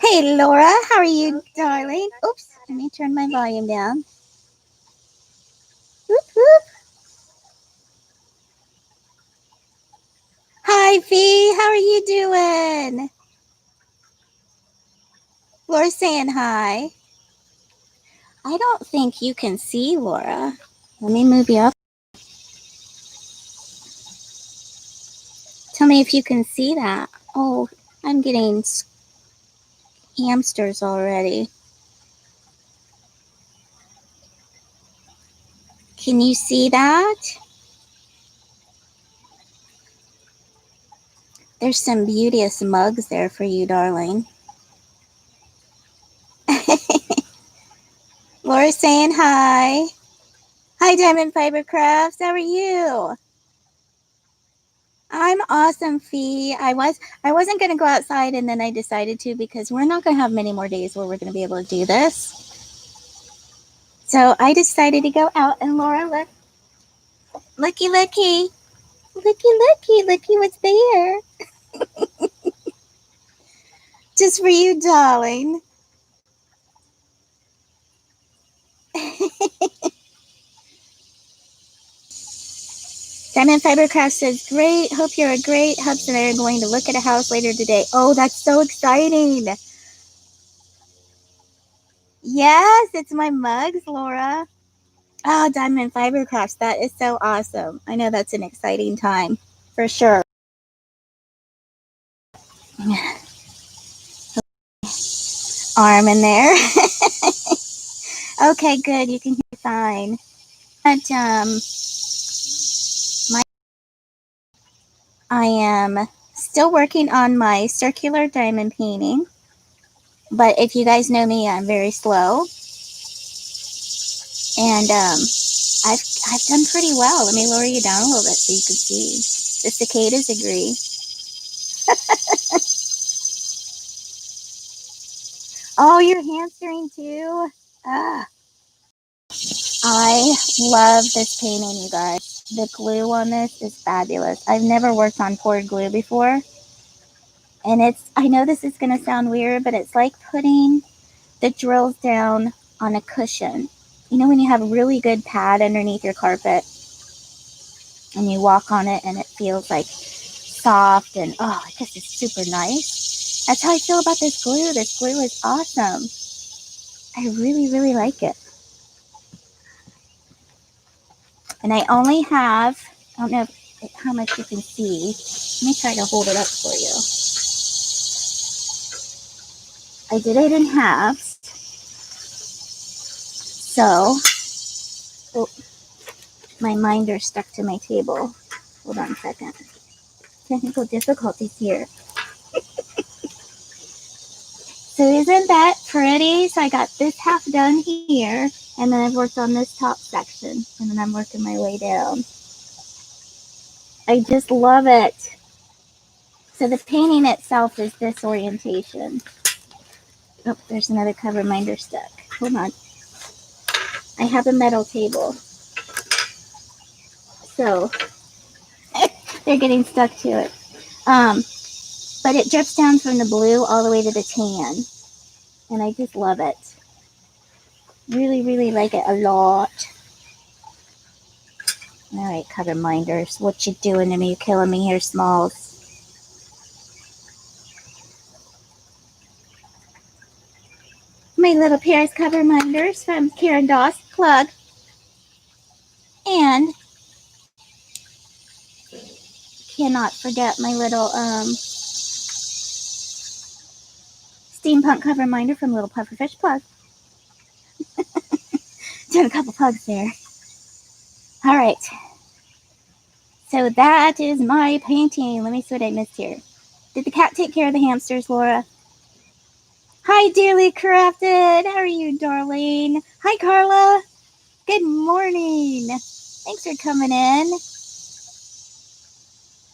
Hey, Laura, how are you, darling? Oops, let me turn my volume down. Whoop, whoop. Hi, Fee, how are you doing? Laura's saying hi. I don't think you can see Laura. Let me move you up. Tell me if you can see that. Oh, I'm getting hamsters already. Can you see that? There's some beauteous mugs there for you, darling. Laura's saying hi. Hi, Diamond Fiber Crafts. How are you? I'm awesome, Fee. I wasn't gonna go outside, and then I decided to because we're not gonna have many more days where we're gonna be able to do this. So I decided to go out, and Laura, look, looky, looky, looky, looky, looky what's there. Just for you, darling. Diamond Fibercraft says, great. Hope you're a great. Hubs and I are going to look at a house later today. Oh, that's so exciting. Yes, it's my mugs, Laura. Oh, Diamond Fibercrafts. That is so awesome. I know that's an exciting time for sure. Arm in there. Okay, good. You can hear fine. But, I am still working on my circular diamond painting. But if you guys know me, I'm very slow. And I've done pretty well. Let me lower you down a little bit so you can see. The cicadas agree. Oh, you're hamstering too? Ah. I love this painting, you guys. The glue on this is fabulous. I've never worked on poured glue before. And I know this is going to sound weird, but it's like putting the drills down on a cushion. You know when you have a really good pad underneath your carpet and you walk on it and it feels like soft and oh, it just is super nice. That's how I feel about this glue. This glue is awesome. I really, really like it. And I only have, I don't know how much you can see. Let me try to hold it up for you. I did it in halves. So, oh, my minder stuck to my table. Hold on a second. Technical difficulties here. So isn't that pretty? So I got this half done here, and then I've worked on this top section, and then I'm working my way down. I just love it. So the painting itself is this orientation. Oh, there's another cover minder stuck. Hold on. I have a metal table. So they're getting stuck to it. But it drips down from the blue all the way to the tan. And I just love it. Really, really like it a lot. All right, cover minders. What you doing to me? You killing me here, Smalls. My little Paris cover minders from Karen Doss Plug. And cannot forget my little steampunk cover minder from Little Pufferfish Plug. Doing a couple plugs there. All right. So that is my painting. Let me see what I missed here. Did the cat take care of the hamsters, Laura? Hi, Dearly Crafted. How are you, darling? Hi, Carla. Good morning. Thanks for coming in.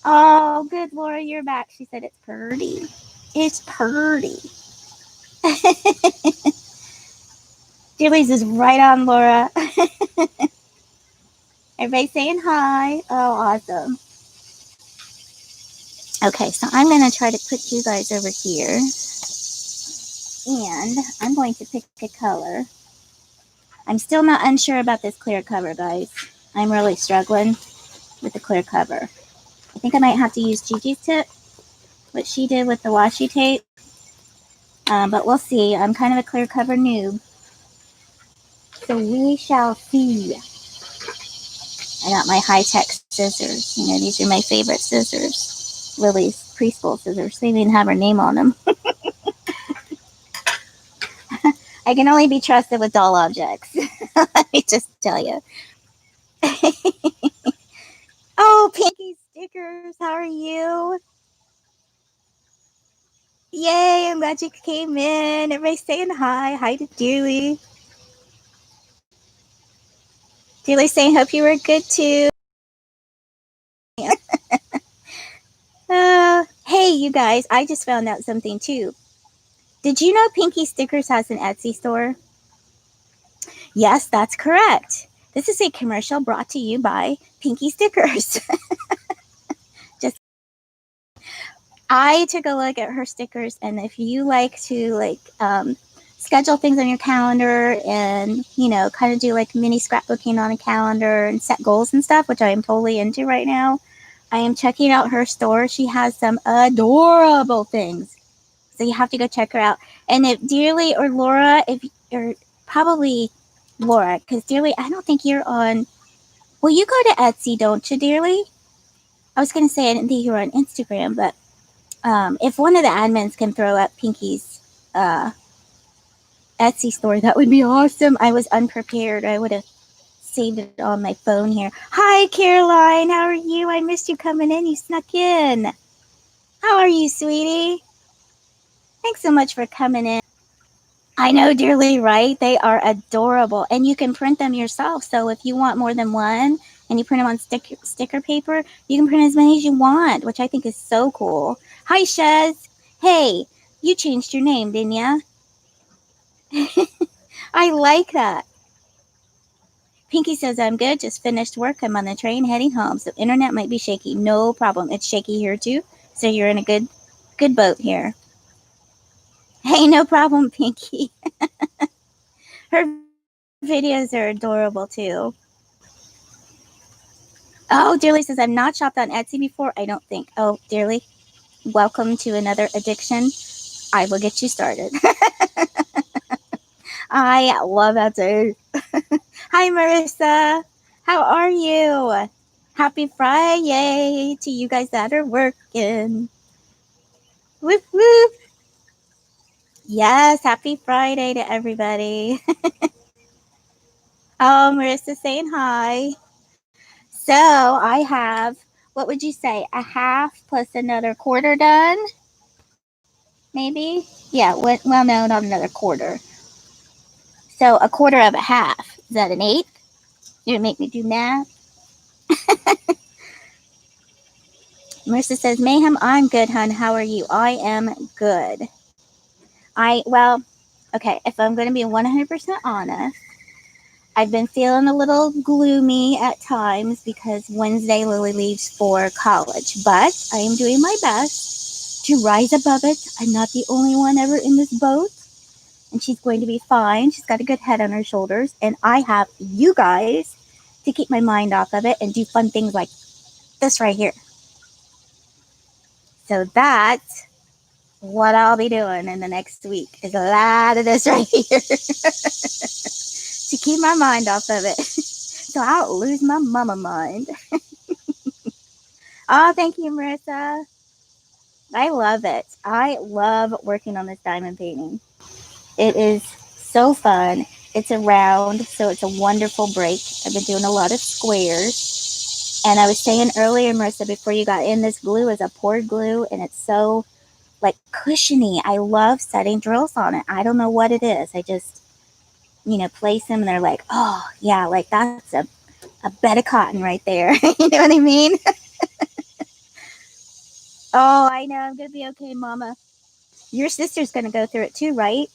Oh, good, Laura. You're back. She said it's purty. It's purty. Dearly's is right on, Laura. Everybody saying hi. Oh, awesome. Okay, so I'm going to try to put you guys over here. And I'm going to pick a color. I'm still not unsure about this clear cover, guys. I'm really struggling with the clear cover. I think I might have to use Gigi's tip, what she did with the washi tape. But we'll see. I'm kind of a clear cover noob. So we shall see. I got my high-tech scissors. You know, these are my favorite scissors. Lily's preschool scissors. They even have her name on them. I can only be trusted with doll objects. Let me just tell you. Oh, Pinky Stickers, how are you? Yay, I'm glad you came in. Everybody's saying hi. Hi to Julie. Julie's saying, hope you were good too. Hey, you guys, I just found out something too. Did you know Pinky Stickers has an Etsy store? Yes, that's correct. This is a commercial brought to you by Pinky Stickers. Just I took a look at her stickers, and if you like to schedule things on your calendar and kind of do like mini scrapbooking on a calendar and set goals and stuff, which I am totally into right now, I am checking out her store. She has some adorable things, so you have to go check her out. And if Dearly or Laura, if you're probably Laura, because Dearly, I don't think you're on. Well, you go to Etsy, don't you, Dearly? I was going to say I didn't think you were on Instagram, but if one of the admins can throw up Pinky's Etsy store, that would be awesome. I was unprepared. I would have saved it on my phone here. Hi, Caroline. How are you? I missed you coming in. You snuck in. How are you, sweetie? Thanks so much for coming in. I know, dearly, right? They are adorable. And you can print them yourself. So if you want more than one and you print them on sticker paper, you can print as many as you want, which I think is so cool. Hi, Shez. Hey, you changed your name, didn't ya? I like that. Pinky says, I'm good. Just finished work. I'm on the train heading home. So internet might be shaky. No problem. It's shaky here too. So you're in a good boat here. Hey, no problem, Pinky. Her videos are adorable too. Oh, Dearly says, I've not shopped on Etsy before. I don't think. Oh, Dearly, welcome to another addiction. I will get you started. I love Etsy. Hi, Marissa. How are you? Happy Friday to you guys that are working. Whoop, whoop. Yes, happy Friday to everybody. Oh, Marissa saying hi. So I have, what would you say, a half plus another quarter done? Maybe? Yeah, well, no, not another quarter. So a quarter of a half. Is that an eighth? You make me do math? Marissa says, Mayhem, I'm good, hun. How are you? I am good. Well, okay, if I'm going to be 100% honest, I've been feeling a little gloomy at times because Wednesday Lily leaves for college, but I am doing my best to rise above it. I'm not the only one ever in this boat, and she's going to be fine. She's got a good head on her shoulders, and I have you guys to keep my mind off of it and do fun things like this right here. So that's what I'll be doing in the next week is a lot of this right here to keep my mind off of it. So I don't lose my mama mind. Oh, thank you, Marissa. I love it. I love working on this diamond painting. It is so fun. It's a round, so it's a wonderful break. I've been doing a lot of squares. And I was saying earlier, Marissa, before you got in, this glue is a poured glue, and it's so like cushiony. I love setting drills on it. I don't know what it is. I just, place them, and they're like, oh, yeah, like that's a bed of cotton right there. You know what I mean? Oh, I know. I'm going to be okay, Mama. Your sister's going to go through it too, right?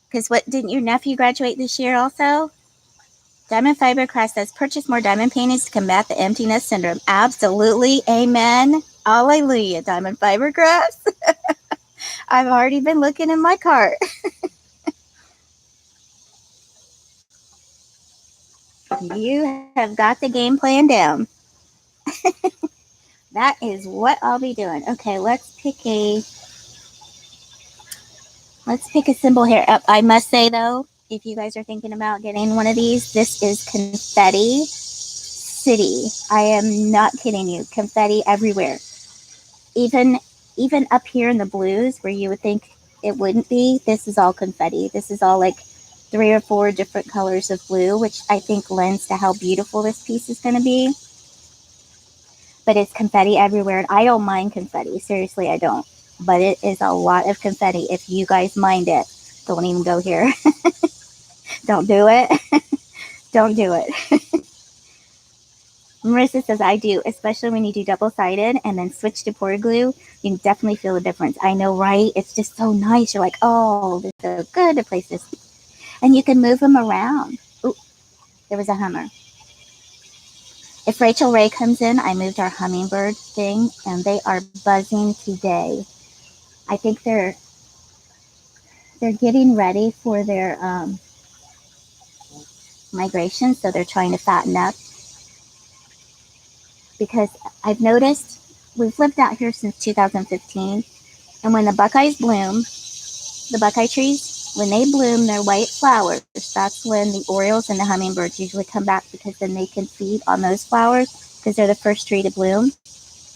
Because didn't your nephew graduate this year also? Diamond Fiber Crest says, purchase more diamond paintings to combat the emptiness syndrome. Absolutely. Amen. Hallelujah, Diamond Fiber Crest. I've already been looking in my cart. You have got the game plan down. That is what I'll be doing. Okay, let's pick a symbol here. I must say though, if you guys are thinking about getting one of these, this is confetti city. I am not kidding you. Confetti everywhere. Even even up here in the blues where you would think it wouldn't be, this is all confetti. This is all like 3 or 4 different colors of blue, which I think lends to how beautiful this piece is going to be. But it's confetti everywhere, and I don't mind confetti. Seriously, I don't. But it is a lot of confetti. If you guys mind it, don't even go here. Don't do it. Don't do it. Marissa says, I do, especially when you do double-sided and then switch to pour glue. You can definitely feel the difference. I know, right? It's just so nice. You're like, oh, this is so good to place this. And you can move them around. Ooh, there was a hummer. If Rachel Ray comes in, I moved our hummingbird thing, and they are buzzing today. I think they're getting ready for their migration, so they're trying to fatten up. Because I've noticed we've lived out here since 2015, and when the buckeyes bloom, the buckeye trees, when they bloom their white flowers, that's when the orioles and the hummingbirds usually come back, because then they can feed on those flowers because they're the first tree to bloom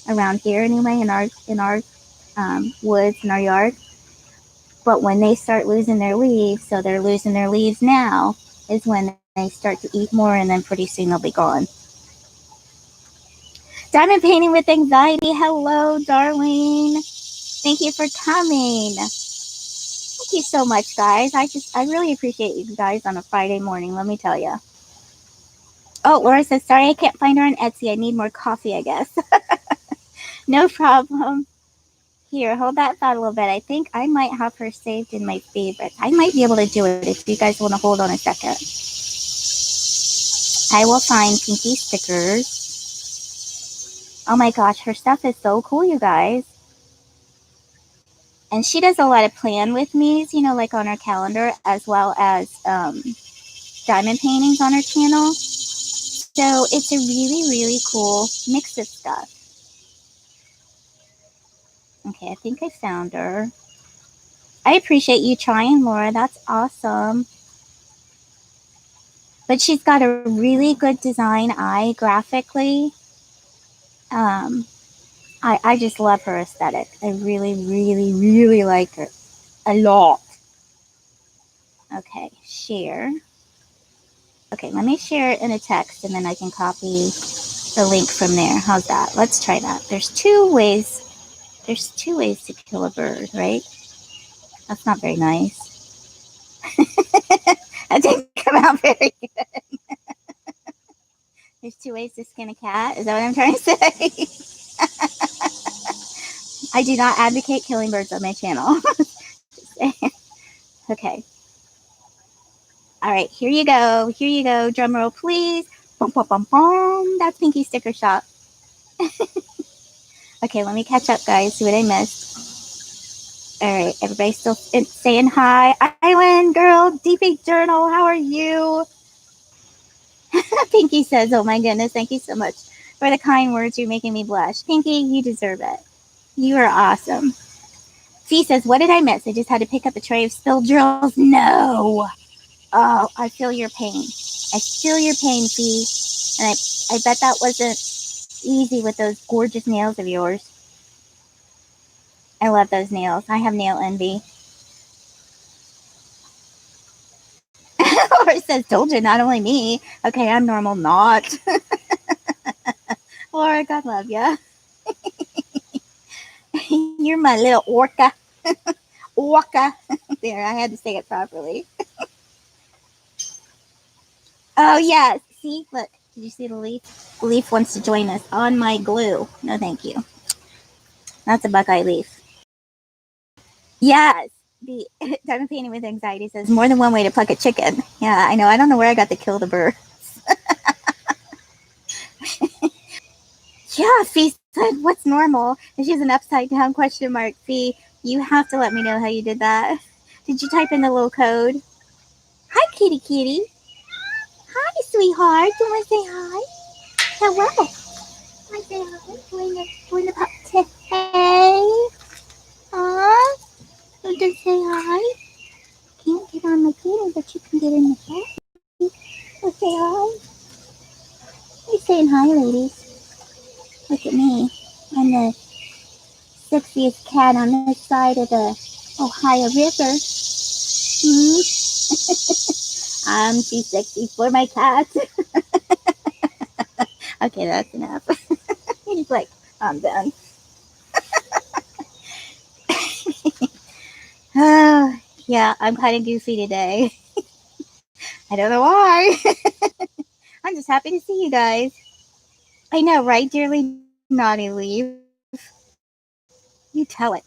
around here anyway, in our woods in our yard. But when they start losing their leaves, so they're losing their leaves now, is when they start to eat more, and then pretty soon they'll be gone. Diamond painting with anxiety. Hello, darling. Thank you for coming. Thank you so much, guys. I really appreciate you guys on a Friday morning, let me tell you. Oh, Laura says, sorry I can't find her on Etsy. I need more coffee, I guess. No problem. Here, hold that thought a little bit. I think I might have her saved in my favorites. I might be able to do it if you guys want to hold on a second. I will find Pinky stickers. Oh my gosh, her stuff is so cool, you guys. And she does a lot of plan with me's, like on her calendar, as well as diamond paintings on her channel. So it's a really, really cool mix of stuff. Okay, I think I found her. I appreciate you trying, Laura. That's awesome. But she's got a really good design eye graphically. I just love her aesthetic. I really, really, really like her a lot. Okay, share. Okay, let me share it in a text, and then I can copy the link from there. How's that? Let's try that. There's two ways to kill a bird, right? That's not very nice. That didn't come out very good. There's 2 ways to skin a cat. Is that what I'm trying to say? I do not advocate killing birds on my channel. Okay. All right, here you go. Here you go. Drum roll, please. Boom, boom, boom, boom. That's Pinky Sticker Shop. Okay, let me catch up, guys. See what I missed. All right, everybody still saying hi. Island girl, Deepy Journal, how are you? Pinky says, oh my goodness, thank you so much for the kind words. You're making me blush. Pinky, you deserve it. You are awesome. Fee says, what did I miss? I just had to pick up a tray of spilled drills. No. Oh, I feel your pain. I feel your pain, Fee. And I bet that wasn't easy with those gorgeous nails of yours. I love those nails. I have nail envy. Laura says, told you, not only me. Okay, I'm normal, not. Laura, God love ya. You're my little orca. Orca. There, I had to say it properly. Oh, yes. See, look. Did you see the leaf? The leaf wants to join us on my glue. No, thank you. That's a buckeye leaf. Yes. The Diamond Painting with Anxiety says, more than one way to pluck a chicken. Yeah, I know. I don't know where I got to kill the birds. Yeah, Fee said, what's normal? And she's an upside down question mark. Fee, You have to let me know how you did that. Did you type in the little code? Hi, kitty kitty. Hi, sweetheart. Do you want to say hi? Hello. Want to say hi? Doing the pup. Hey. Huh? Want to say hi? Can't get on the kitty, but you can get in the puppy. Want to say hi? You're saying hi, ladies. Look at me. I'm the sexiest cat on this side of the Ohio River. Hmm? I'm too sexy for my cat. Okay, that's enough. He's like, I'm done. Oh, yeah, I'm kind of goofy today. I don't know why. I'm just happy to see you guys. I know, right, dearly naughty leave? You tell it.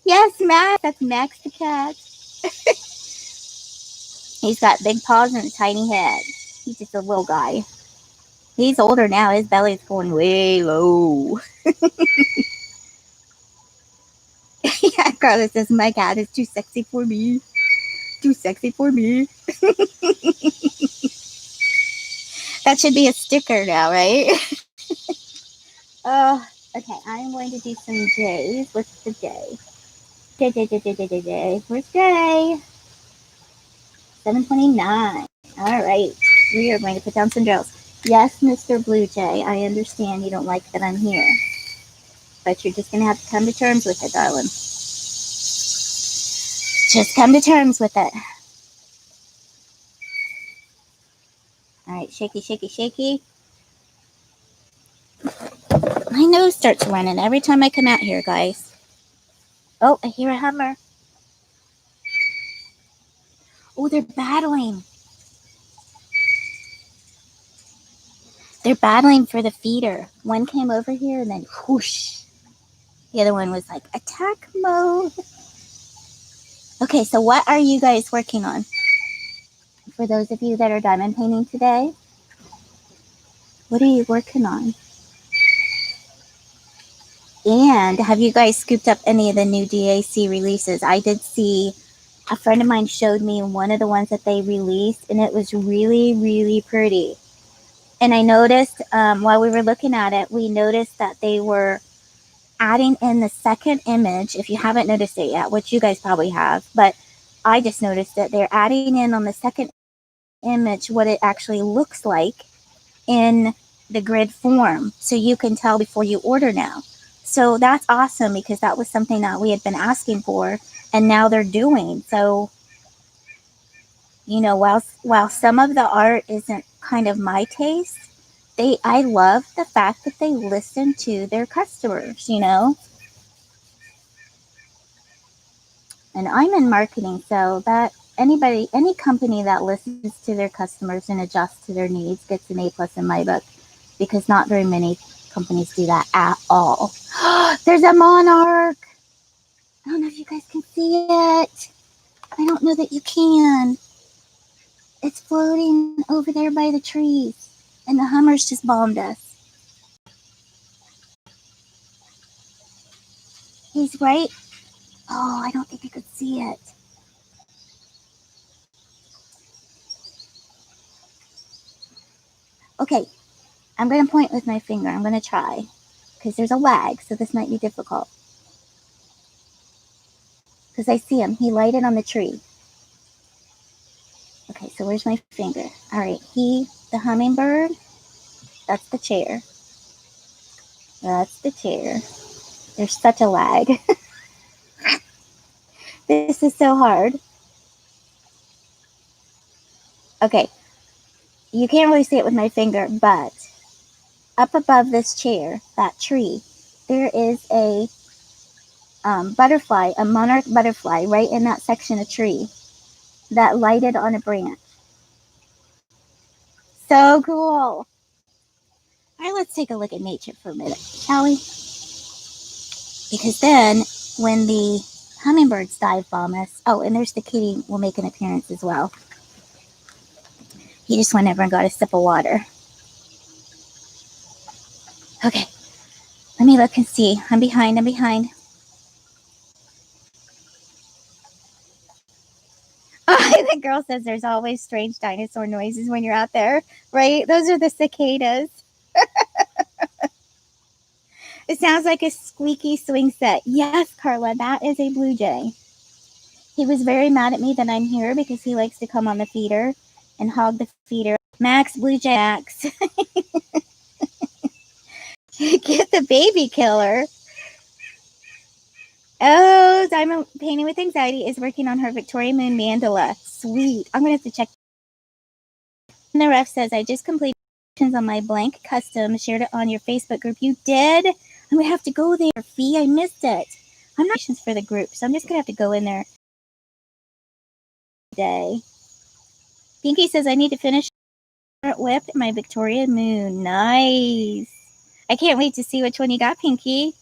Yes, Max. That's Max the cat. He's got big paws and a tiny head. He's just a little guy. He's older now. His belly's going way low. Yeah, Carlos says, my cat is too sexy for me. Too sexy for me. That should be a sticker now, right? Okay, I'm going to do some J's. What's the J? J. Where's J? 729. All right. We are going to put down some drills. Yes, Mr. Blue Jay, I understand you don't like that I'm here. But you're just going to have to come to terms with it, darling. Just come to terms with it. All right, shaky, shaky, shaky. My nose starts running every time I come out here, guys. Oh, I hear a hummer. Oh, they're battling. They're battling for the feeder. One came over here and then whoosh. The other one was like, attack mode. Okay, so what are you guys working on? For those of you that are diamond painting today, what are you working on? And have you guys scooped up any of the new DAC releases? I did see a friend of mine showed me one of the ones that they released, and it was really, really pretty. And I noticed while we were looking at it, we noticed that they were adding in the second image. If you haven't noticed it yet, which you guys probably have, but I just noticed it. They're adding in on the second image what it actually looks like in the grid form, so you can tell before you order now. So that's awesome, because that was something that we had been asking for, and now they're doing. So, you know, while some of the art isn't kind of my taste, I love the fact that they listen to their customers, you know. And I'm in marketing, so that any company that listens to their customers and adjusts to their needs gets an A+ in my book, because not very many companies do that at all. There's a monarch. I don't know if you guys can see it. I don't know that you can. It's floating over there by the trees, and the Hummers just bombed us. He's right. Oh, I don't think I could see it. Okay, I'm going to point with my finger. I'm going to try, because there's a lag, so this might be difficult. Because I see him. He lighted on the tree. Okay, so where's my finger? All right, the hummingbird, that's the chair. That's the chair. There's such a lag. This is so hard. Okay, you can't really see it with my finger, but up above this chair, that tree, there is a butterfly, a monarch butterfly, right in that section of tree that lighted on a branch. So cool. All right, let's take a look at nature for a minute, shall we? Because then, when the hummingbirds dive bomb us, oh, and there's the kitty will make an appearance as well. He just went over and got a sip of water. Okay, let me look and see. I'm behind. The girl says there's always strange dinosaur noises when you're out there, right? Those are the cicadas. It sounds like a squeaky swing set. Yes, Carla, that is a blue jay. He was very mad at me that I'm here because he likes to come on the feeder and hog the feeder. Max, blue jay, Max. Get the baby killer. Oh, Diamond Painting with Anxiety is working on her Victoria Moon mandala. Sweet. I'm going to have to check. And the ref says, I just completed on my blank custom, shared it on your Facebook group. You did? I'm going to have to go there. Fee, I missed it. I'm not for the group, so I'm just going to have to go in there today. Pinky says, I need to finish WIP my Victoria Moon. Nice. I can't wait to see which one you got, Pinky.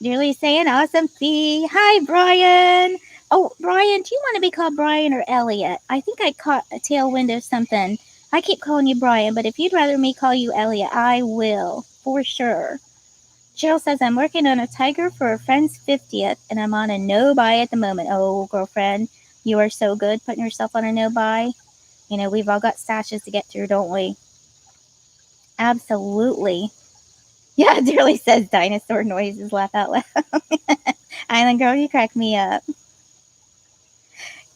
Dearly saying, awesome Fee. Hi, Brian. Oh, Brian, do you want to be called Brian or Elliot? I think I caught a tailwind of something. I keep calling you Brian, but if you'd rather me call you Elliot, I will, for sure. Cheryl says, I'm working on a tiger for a friend's 50th, and I'm on a no-buy at the moment. Oh, girlfriend, you are so good putting yourself on a no-buy. You know, we've all got stashes to get through, don't we? Absolutely. Yeah, Dearly says dinosaur noises, laugh out loud. Island Girl, you crack me up.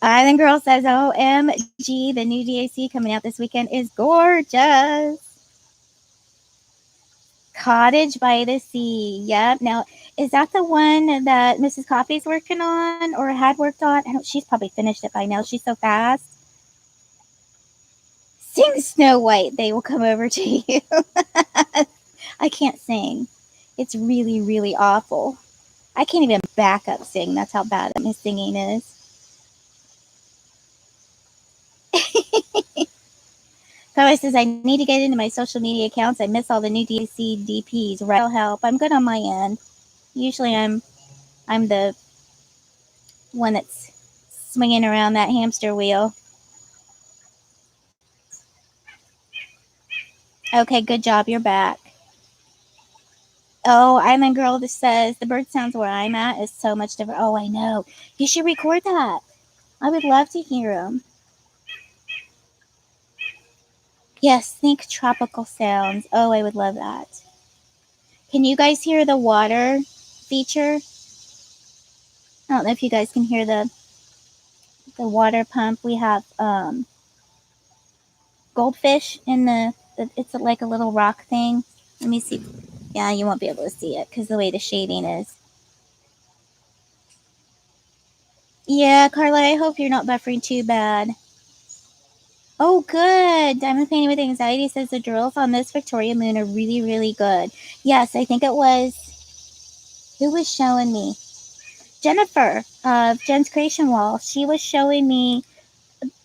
Island Girl says, OMG, the new DAC coming out this weekend is gorgeous. Cottage by the Sea. Yep. Now, is that the one that Mrs. Coffee's working on or had worked on? She's probably finished it by now. She's so fast. Sing Snow White. They will come over to you. I can't sing. It's really, really awful. I can't even back up sing. That's how bad my singing is. Carla says, I need to get into my social media accounts. I miss all the new DC DPs. Right, I'll help. I'm good on my end. Usually I'm the one that's swinging around that hamster wheel. Okay, good job. You're back. Oh, Island Girl that says, the bird sounds where I'm at is so much different. Oh, I know. You should record that. I would love to hear them. Yes, think tropical sounds. Oh, I would love that. Can you guys hear the water feature? I don't know if you guys can hear the water pump. We have goldfish in it's like a little rock thing. Let me see. Yeah, you won't be able to see it because the way the shading is. Yeah, Carla, I hope you're not buffering too bad. Oh, good. Diamond Painting with Anxiety says the drills on this Victoria Moon are really, really good. Yes, I think it was, who was showing me? Jennifer of Jen's Creation Wall. She was showing me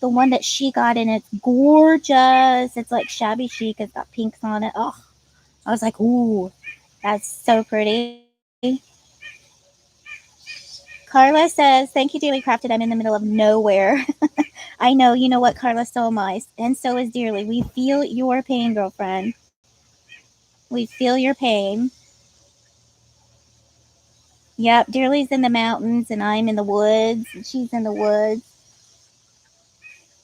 the one that she got, and it's gorgeous. It's like shabby chic. It's got pinks on it. Oh, I was like, ooh, that's so pretty. Carla says, thank you, Dearly Crafted. I'm in the middle of nowhere. I know. You know what, Carla? So am I. And so is Dearly. We feel your pain, girlfriend. We feel your pain. Yep, Dearly's in the mountains, and I'm in the woods, and she's in the woods.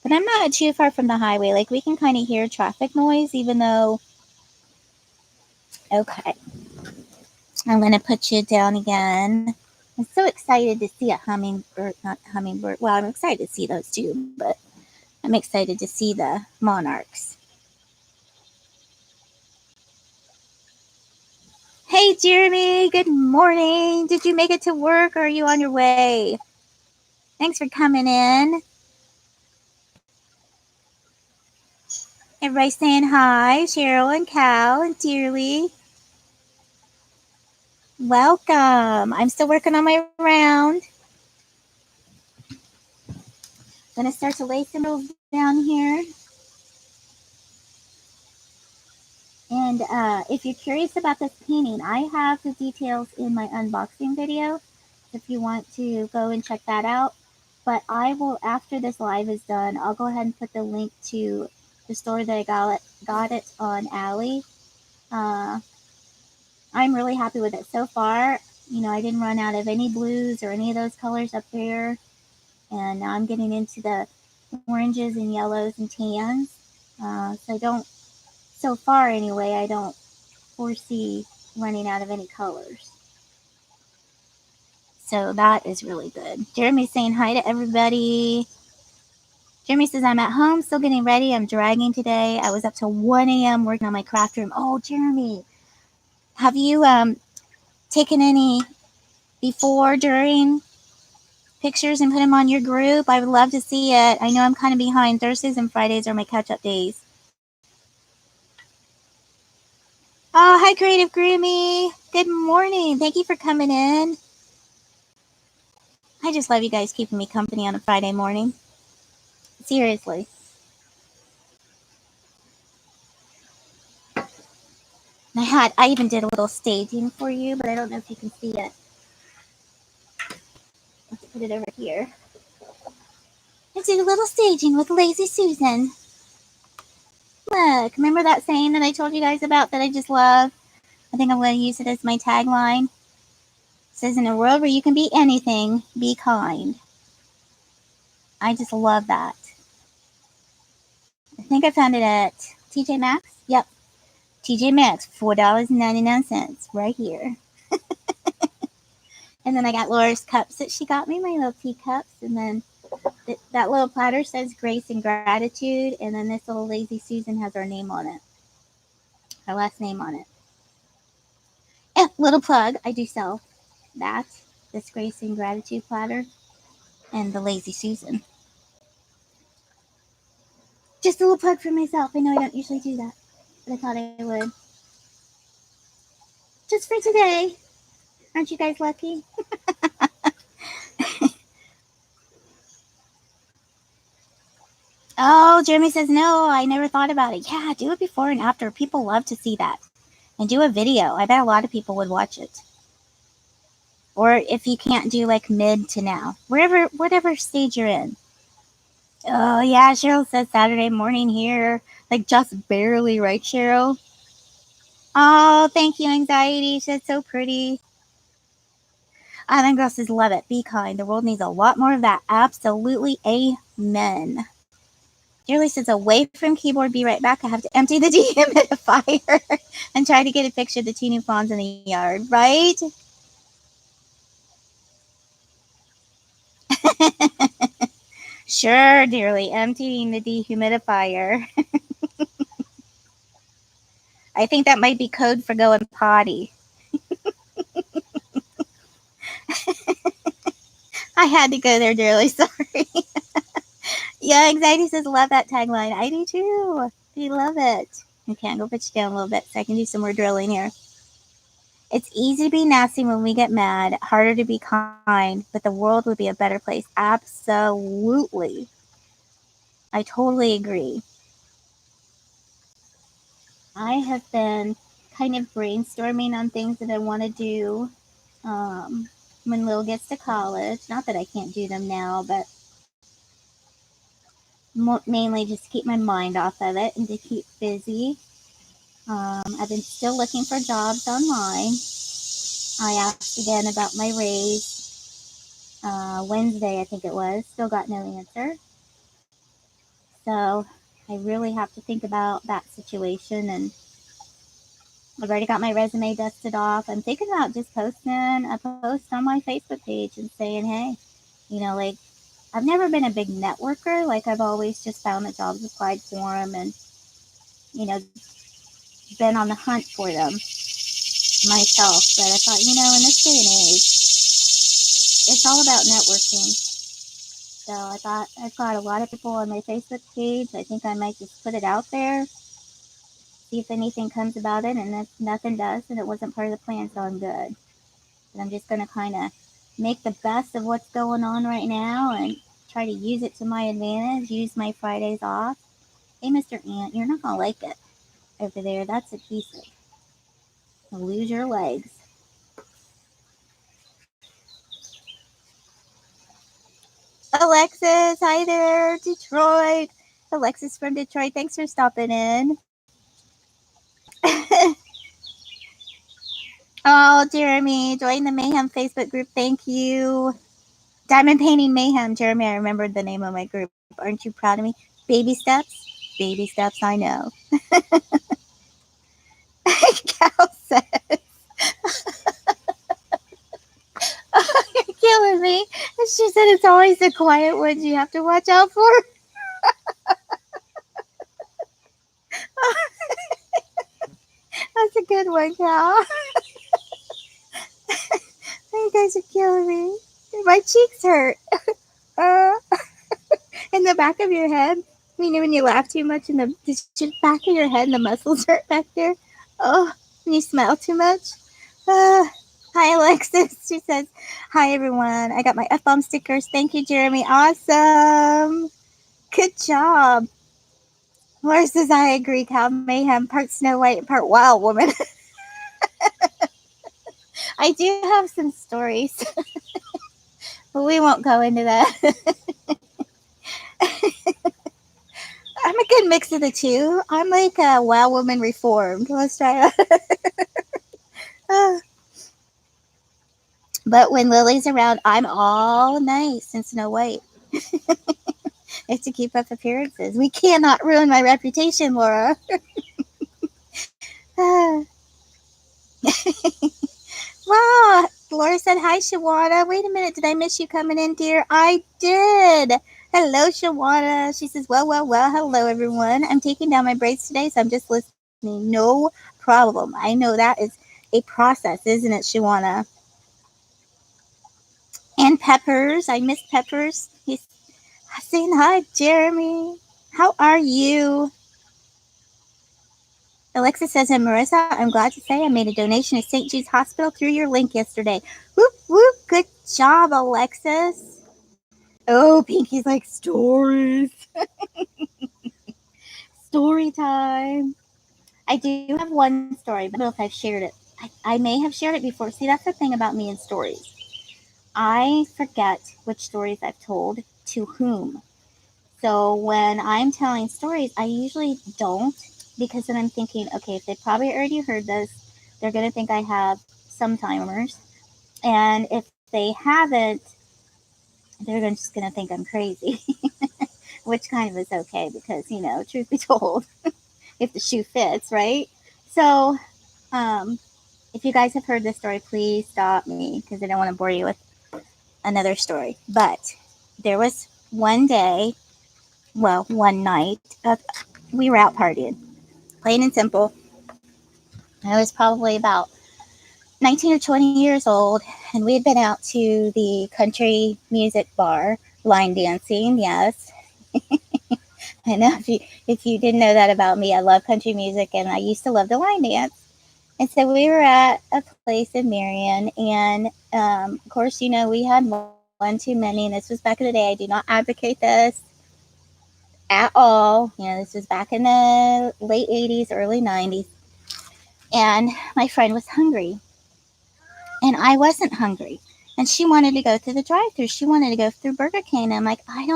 But I'm not too far from the highway. Like, we can kind of hear traffic noise, even though... Okay. I'm going to put you down again. I'm so excited to see a hummingbird, not hummingbird. Well, I'm excited to see those too, but I'm excited to see the monarchs. Hey, Jeremy. Good morning. Did you make it to work, or are you on your way? Thanks for coming in. Everybody saying hi. Cheryl and Cal and Dearly. Welcome. I'm still working on my round. Gonna start to lay some rules down here. And if you're curious about this painting, I have the details in my unboxing video if you want to go and check that out. But I will, after this live is done, I'll go ahead and put the link to the store that I got it on Ally. I'm really happy with it so far. You know, I didn't run out of any blues or any of those colors up there. And now I'm getting into the oranges and yellows and tans. So I don't, so far anyway, I don't foresee running out of any colors. So that is really good. Jeremy's saying hi to everybody. Jeremy says, I'm at home, still getting ready. I'm dragging today. I was up till 1 a.m. working on my craft room. Oh, Jeremy, have you taken any before, during pictures and put them on your group? I would love to see it. I know I'm kind of behind. Thursdays and Fridays are my catch-up days. Oh, hi, Creative Groomy. Good morning. Thank you for coming in. I just love you guys keeping me company on a Friday morning. Seriously. I even did a little staging for you, but I don't know if you can see it. Let's put it over here. I did a little staging with Lazy Susan. Look, remember that saying that I told you guys about that I just love? I think I'm going to use it as my tagline. It says, in a world where you can be anything, be kind. I just love that. I think I found it at TJ Maxx. Yep. TJ Maxx, $4.99 right here. And then I got Laura's cups that she got me, my little teacups. And then that little platter says grace and gratitude. And then this little Lazy Susan has our name on it. Our last name on it. And little plug, I do sell that. This grace and gratitude platter. And the Lazy Susan. Just a little plug for myself. I know I don't usually do that. But I thought I would. Just for today. Aren't you guys lucky? Oh, Jeremy says, no, I never thought about it. Yeah, do it before and after. People love to see that. And do a video. I bet a lot of people would watch it. Or if you can't do like mid to now. Whatever stage you're in. Oh, yeah, Cheryl says Saturday morning here. Like just barely, right, Cheryl? Oh, thank you, Anxiety. She's so pretty. Island Girl says, love it. Be kind. The world needs a lot more of that. Absolutely. Amen. Julie says, away from keyboard, be right back. I have to empty the dehumidifier and try to get a picture of the two new fawns in the yard, right? Sure, dearly, emptying the dehumidifier. I think that might be code for going potty. I had to go there, dearly. Sorry. Yeah, Anxiety says, love that tagline. I do too. I love it. Okay, I'm going to put you down a little bit so I can do some more drilling here. It's easy to be nasty when we get mad, harder to be kind, but the world would be a better place. Absolutely. I totally agree. I have been kind of brainstorming on things that I want to do when Lil gets to college. Not that I can't do them now, but mainly just to keep my mind off of it and to keep busy. I've been still looking for jobs online. I asked again about my raise Wednesday, I think it was. Still got no answer. So I really have to think about that situation, and I've already got my resume dusted off. I'm thinking about just posting a post on my Facebook page and saying, hey, like, I've never been a big networker. Like, I've always just found the jobs, applied for them, and, been on the hunt for them myself. But I thought, in this day and age, it's all about networking. So I thought, I've got a lot of people on my Facebook page. I think I might just put it out there, see if anything comes about it, and if nothing does, then it wasn't part of the plan, so I'm good. But I'm just going to kind of make the best of what's going on right now and try to use it to my advantage, use my Fridays off. Hey, Mr. Ant, you're not going to like it over there. That's adhesive. You'll lose your legs. Alexis, hi there, Detroit. Alexis from Detroit, thanks for stopping in. Oh, Jeremy, join the Mayhem Facebook group. Thank you. Diamond Painting Mayhem, Jeremy, I remembered the name of my group. Aren't you proud of me? Baby steps? Baby steps, I know. Cal says, you're killing me. She said it's always the quiet ones you have to watch out for. That's a good one, Cal. You guys are killing me. My cheeks hurt. Uh, in the back of your head. You know when you laugh too much in the back of your head and the muscles hurt back there? Oh, when you smile too much? Uh, Hi, Alexis. She says, hi, everyone. I got my F-bomb stickers. Thank you, Jeremy. Awesome. Good job. Laura says, I agree. Cal Mayhem, part Snow White and part Wild Woman. I do have some stories, but we won't go into that. I'm a good mix of the two. I'm like a Wild Woman reformed. Let's try it. But when Lily's around, I'm all nice and Snow White. It's to keep up appearances. We cannot ruin my reputation, Laura. Wow. Laura said, hi, Shawana. Wait a minute. Did I miss you coming in, dear? I did. Hello, Shawana. She says, well. Hello, everyone. I'm taking down my braids today, so I'm just listening. No problem. I know that is a process, isn't it, Shawana? And Peppers. I miss Peppers. He's saying hi, Jeremy. How are you? Alexa says, and Marissa, I'm glad to say I made a donation to St. Jude's Hospital through your link yesterday. Whoop, whoop. Good job, Alexis. Oh, Pinky's like, stories. Story time. I do have one story, but I don't know if I've shared it. I may have shared it before. See, that's the thing about me and stories. I forget which stories I've told to whom. So when I'm telling stories, I usually don't, because then I'm thinking, okay, if they probably already heard this, they're going to think I have some timers. And if they haven't, they're just going to think I'm crazy, which kind of is okay because, truth be told, if the shoe fits, right? So if you guys have heard this story, please stop me because I don't want to bore you with another story. But there was one day, well, one night, we were out partying, plain and simple. I was probably about 19 or 20 years old, and we had been out to the country music bar, line dancing. Yes, I know if you didn't know that about me, I love country music, and I used to love the line dance. And so we were at a place in Marion, and of course, we had one too many, and this was back in the day. I do not advocate this at all. This was back in the late 80s, early 90s, and my friend was hungry, and I wasn't hungry. And she wanted to go through the drive-thru. She wanted to go through Burger King. And I'm like, I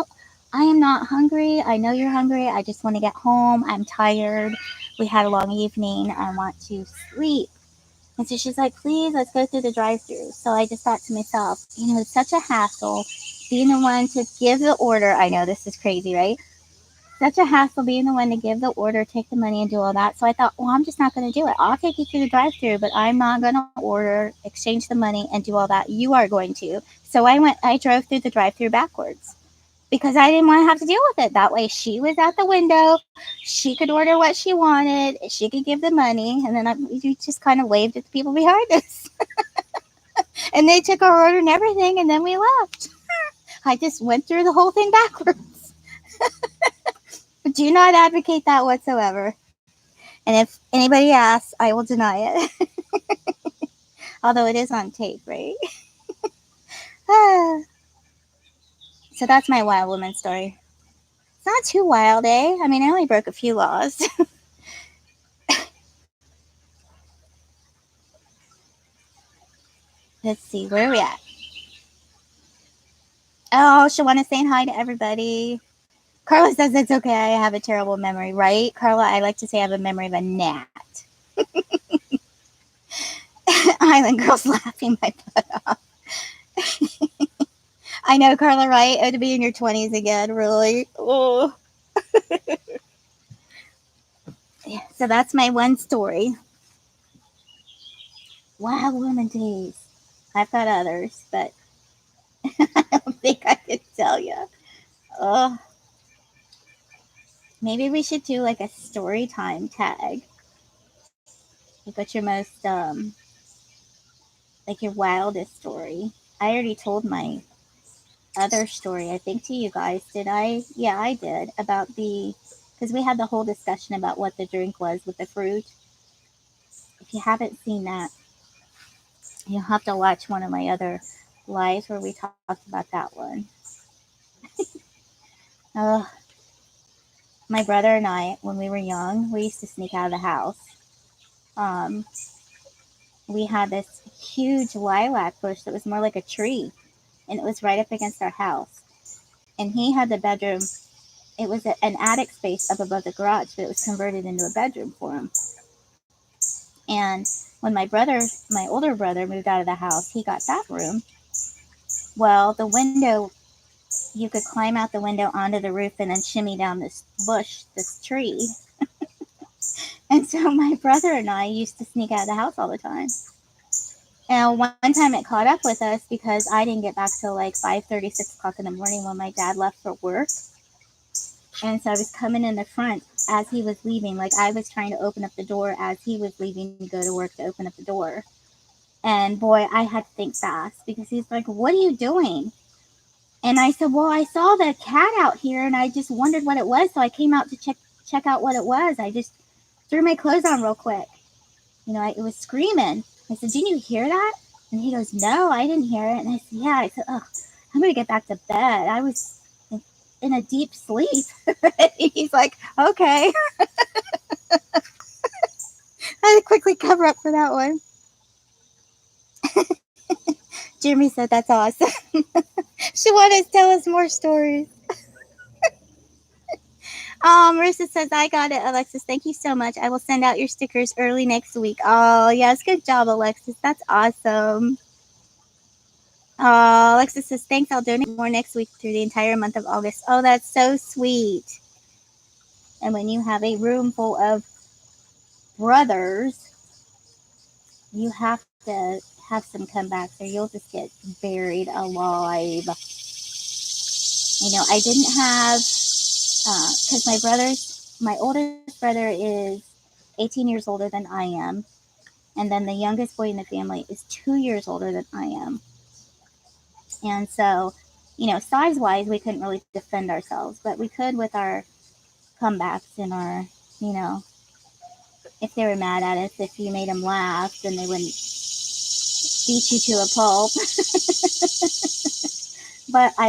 am not hungry. I know you're hungry. I just want to get home. I'm tired. We had a long evening. I want to sleep. And so she's like, please, let's go through the drive-thru. So I just thought to myself, it's such a hassle being the one to give the order. I know this is crazy, right? Such a hassle being the one to give the order, take the money, and do all that. So I thought, well, I'm just not going to do it. I'll take you through the drive-thru, but I'm not going to order, exchange the money, and do all that. You are going to. So I drove through the drive-thru backwards because I didn't want to have to deal with it. That way, she was at the window. She could order what she wanted. She could give the money, and then we just kind of waved at the people behind us, and they took our order and everything, and then we left. I just went through the whole thing backwards. Do not advocate that whatsoever. And if anybody asks, I will deny it. Although it is on tape, right? So that's my wild woman story. It's not too wild, eh? I mean, I only broke a few laws. Let's see, where are we at? Oh, Shawana saying hi to everybody. Carla says it's okay. I have a terrible memory, right? Carla, I like to say I have a memory of a gnat. Island girls laughing my butt off. I know, Carla, right? Oh, to be in your 20s again, really. Oh. Yeah, so that's my one story. Wild Woman Days. I've got others, but I don't think I could tell you. Oh, maybe we should do like a story time tag. You put your most, like your wildest story. I already told my other story, I think, to you guys. Did I? Yeah, I did. About because we had the whole discussion about what the drink was with the fruit. If you haven't seen that, you'll have to watch one of my other lives where we talked about that one. Oh, my brother and I, when we were young, we used to sneak out of the house. Um, we had this huge lilac bush that was more like a tree, and it was right up against our house. And he had the bedroom. It was an attic space up above the garage, but it was converted into a bedroom for him. And when my older brother, moved out of the house, he got that room. Well, the window, you could climb out the window onto the roof and then shimmy down this bush, this tree. And so my brother and I used to sneak out of the house all the time. And one time it caught up with us because I didn't get back till like 5:30, 6 o'clock in the morning when my dad left for work. And so I was coming in the front as he was leaving. Like I was trying to open up the door as he was leaving to go to work to open up the door. And boy, I had to think fast because he's like, "What are you doing?" And I said, "Well, I saw the cat out here and I just wondered what it was. So I came out to check out what it was. I just threw my clothes on real quick. It was screaming." I said, "Didn't you hear that?" And he goes, "No, I didn't hear it." And I said, "Yeah." I said, "Oh, I'm going to get back to bed. I was in a deep sleep." He's like, "Okay." I had to quickly cover up for that one. Jeremy said, "That's awesome." She wanted to tell us more stories. Marissa says, "I got it, Alexis. Thank you so much. I will send out your stickers early next week." Oh, yes. Good job, Alexis. That's awesome. Alexis says, "Thanks. I'll donate more next week through the entire month of August." Oh, that's so sweet. And when you have a room full of brothers, you have to have some comebacks or you'll just get buried alive. I didn't have, because my oldest brother is 18 years older than I am. And then the youngest boy in the family is 2 years older than I am. And so, size wise, we couldn't really defend ourselves, but we could with our comebacks and our, you know, if they were mad at us, if you made them laugh, then they wouldn't beat you to a pulp. But I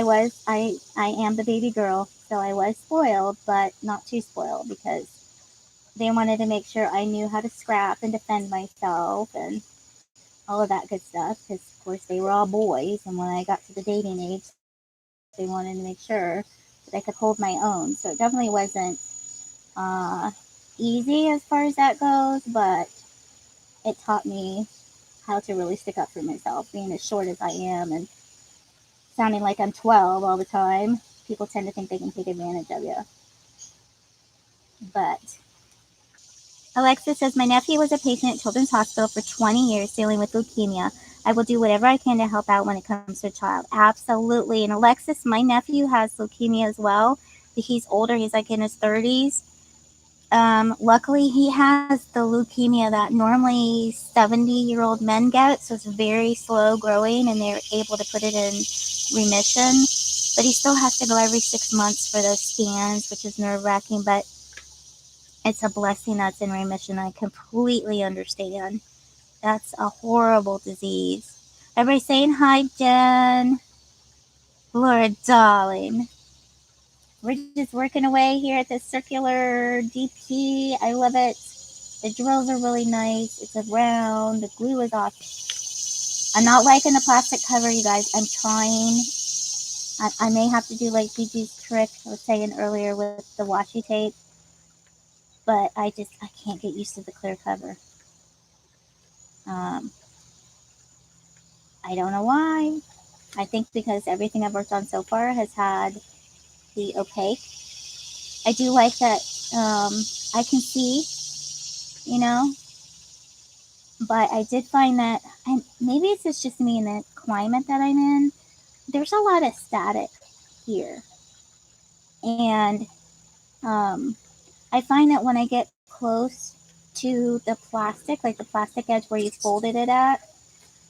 am the baby girl, so I was spoiled, but not too spoiled because they wanted to make sure I knew how to scrap and defend myself and all of that good stuff. Because of course they were all boys, and when I got to the dating age, they wanted to make sure that I could hold my own. So it definitely wasn't uh, easy as far as that goes, but it taught me how to really stick up for myself, being as short as I am and sounding like I'm 12 all the time. People tend to think they can take advantage of you. But Alexa says, "My nephew was a patient at Children's Hospital for 20 years dealing with leukemia. I will do whatever I can to help out when it comes to a child." Absolutely. And Alexis, my nephew has leukemia as well. He's older. He's like in his 30s. Luckily, he has the leukemia that normally 70-year-old men get. So it's very slow growing and they're able to put it in remission. But he still has to go every 6 months for those scans, which is nerve wracking. But it's a blessing that's in remission. I completely understand. That's a horrible disease. Everybody saying hi, Jen. Lord, darling. We're just working away here at this circular DP. I love it. The drills are really nice. It's a round. The glue is off. I'm not liking the plastic cover, you guys. I'm trying. I may have to do like Gigi's trick I was saying earlier with the washi tape. But I can't get used to the clear cover. Um, I don't know why. I think because everything I've worked on so far has had the opaque. I do like that I can see, you know, but I did find that maybe it's just me in the climate that I'm in. There's a lot of static here, and I find that when I get close to the plastic, like the plastic edge where you folded it at,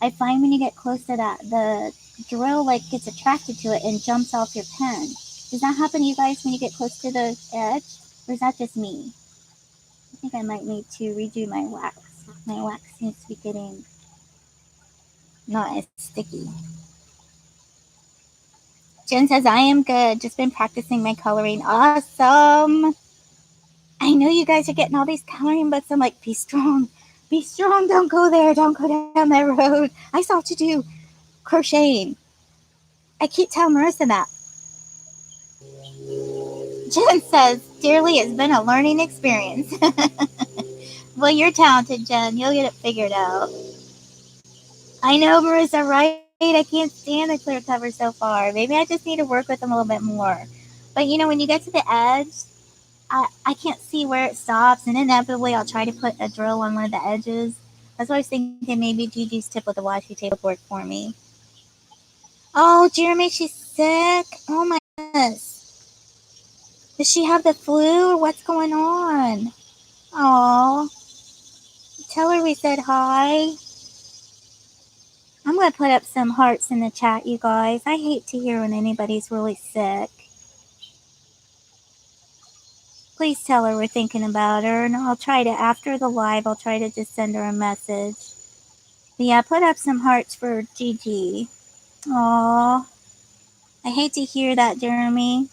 I find when you get close to that, the drill like gets attracted to it and jumps off your pen. Does that happen to you guys when you get close to the edge, or is that just me? I think I might need to redo my wax. My wax seems to be getting not as sticky. Jen says, I am good. Just been practicing my coloring. Awesome. I know you guys are getting all these coloring books. I'm like, be strong. Be strong. Don't go there. Don't go down that road. I still have to do crocheting. I keep telling Marissa that. Jen says, dearly, it's been a learning experience. Well, you're talented, Jen. You'll get it figured out. I know, Marissa, right? I can't stand the clear cover so far. Maybe I just need to work with them a little bit more. But, you know, when you get to the edge, I can't see where it stops, and inevitably I'll try to put a drill on one of the edges. That's why I was thinking maybe Gigi's tip with the washi tape would work for me. Oh, Jeremy, she's sick. Oh my goodness. Does she have the flu or what's going on? Oh, tell her we said hi. I'm going to put up some hearts in the chat, you guys. I hate to hear when anybody's really sick. Please tell her we're thinking about her, and I'll try to, after the live, I'll try to just send her a message. But yeah, put up some hearts for Gigi. Aww. I hate to hear that, Jeremy.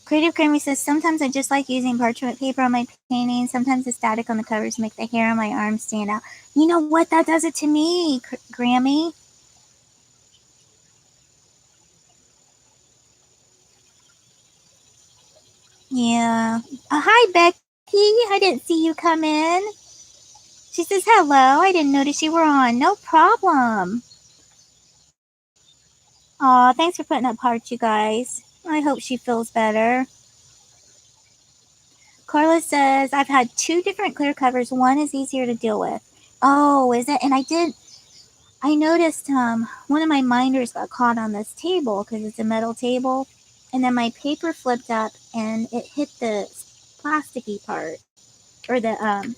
Creative Creamy says, sometimes I just like using parchment paper on my paintings. Sometimes the static on the covers make the hair on my arms stand out. You know what? That does it to me, Grammy. Yeah. Hi, Becky. I didn't see you come in. She says, hello. I didn't notice you were on. No problem. Aw, thanks for putting up hearts, you guys. I hope she feels better. Carla says, I've had 2 different clear covers. One is easier to deal with. Oh, is it? And I noticed one of my minders got caught on this table because it's a metal table. And then my paper flipped up and it hit the plasticky part, or the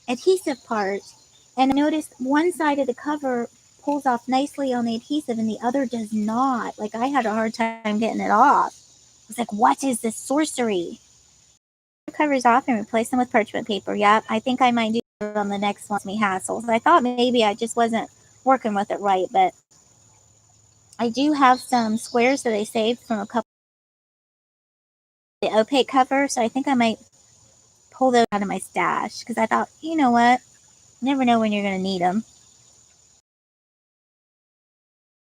adhesive part. And I noticed one side of the cover pulls off nicely on the adhesive and the other does not. Like, I had a hard time getting it off. I was like, what is this sorcery? Covers off and replace them with parchment paper. Yep, I think I might do it on the next one. Me hassles. I thought maybe I just wasn't working with it right, but I do have some squares that I saved from a couple of the opaque cover, so I think I might pull those out of my stash because I thought, you know what, you never know when you're going to need them.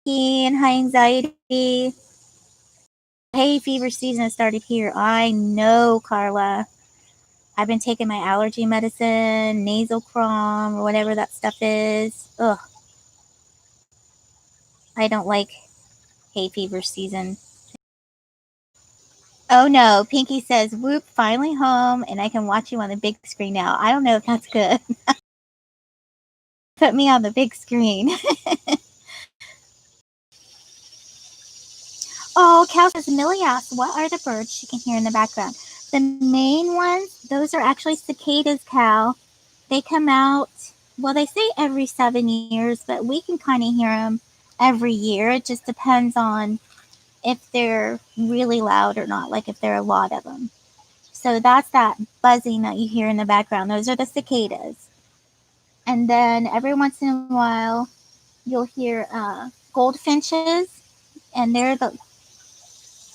And high anxiety. Hay fever season has started here. I know, Carla. I've been taking my allergy medicine, nasal crom, or whatever that stuff is. Ugh. I don't like hay fever season. Oh no, Pinky says, whoop, finally home, and I can watch you on the big screen now. I don't know if that's good. Put me on the big screen. Oh, Cal says, Millie asks, what are the birds she can hear in the background? The main ones, those are actually cicadas, Cal. They come out, well, they say every 7 years, but we can kind of hear them every year. It just depends on if they're really loud or not, like if there are a lot of them. So that's that buzzing that you hear in the background. Those are the cicadas. And then every once in a while, you'll hear goldfinches, and they're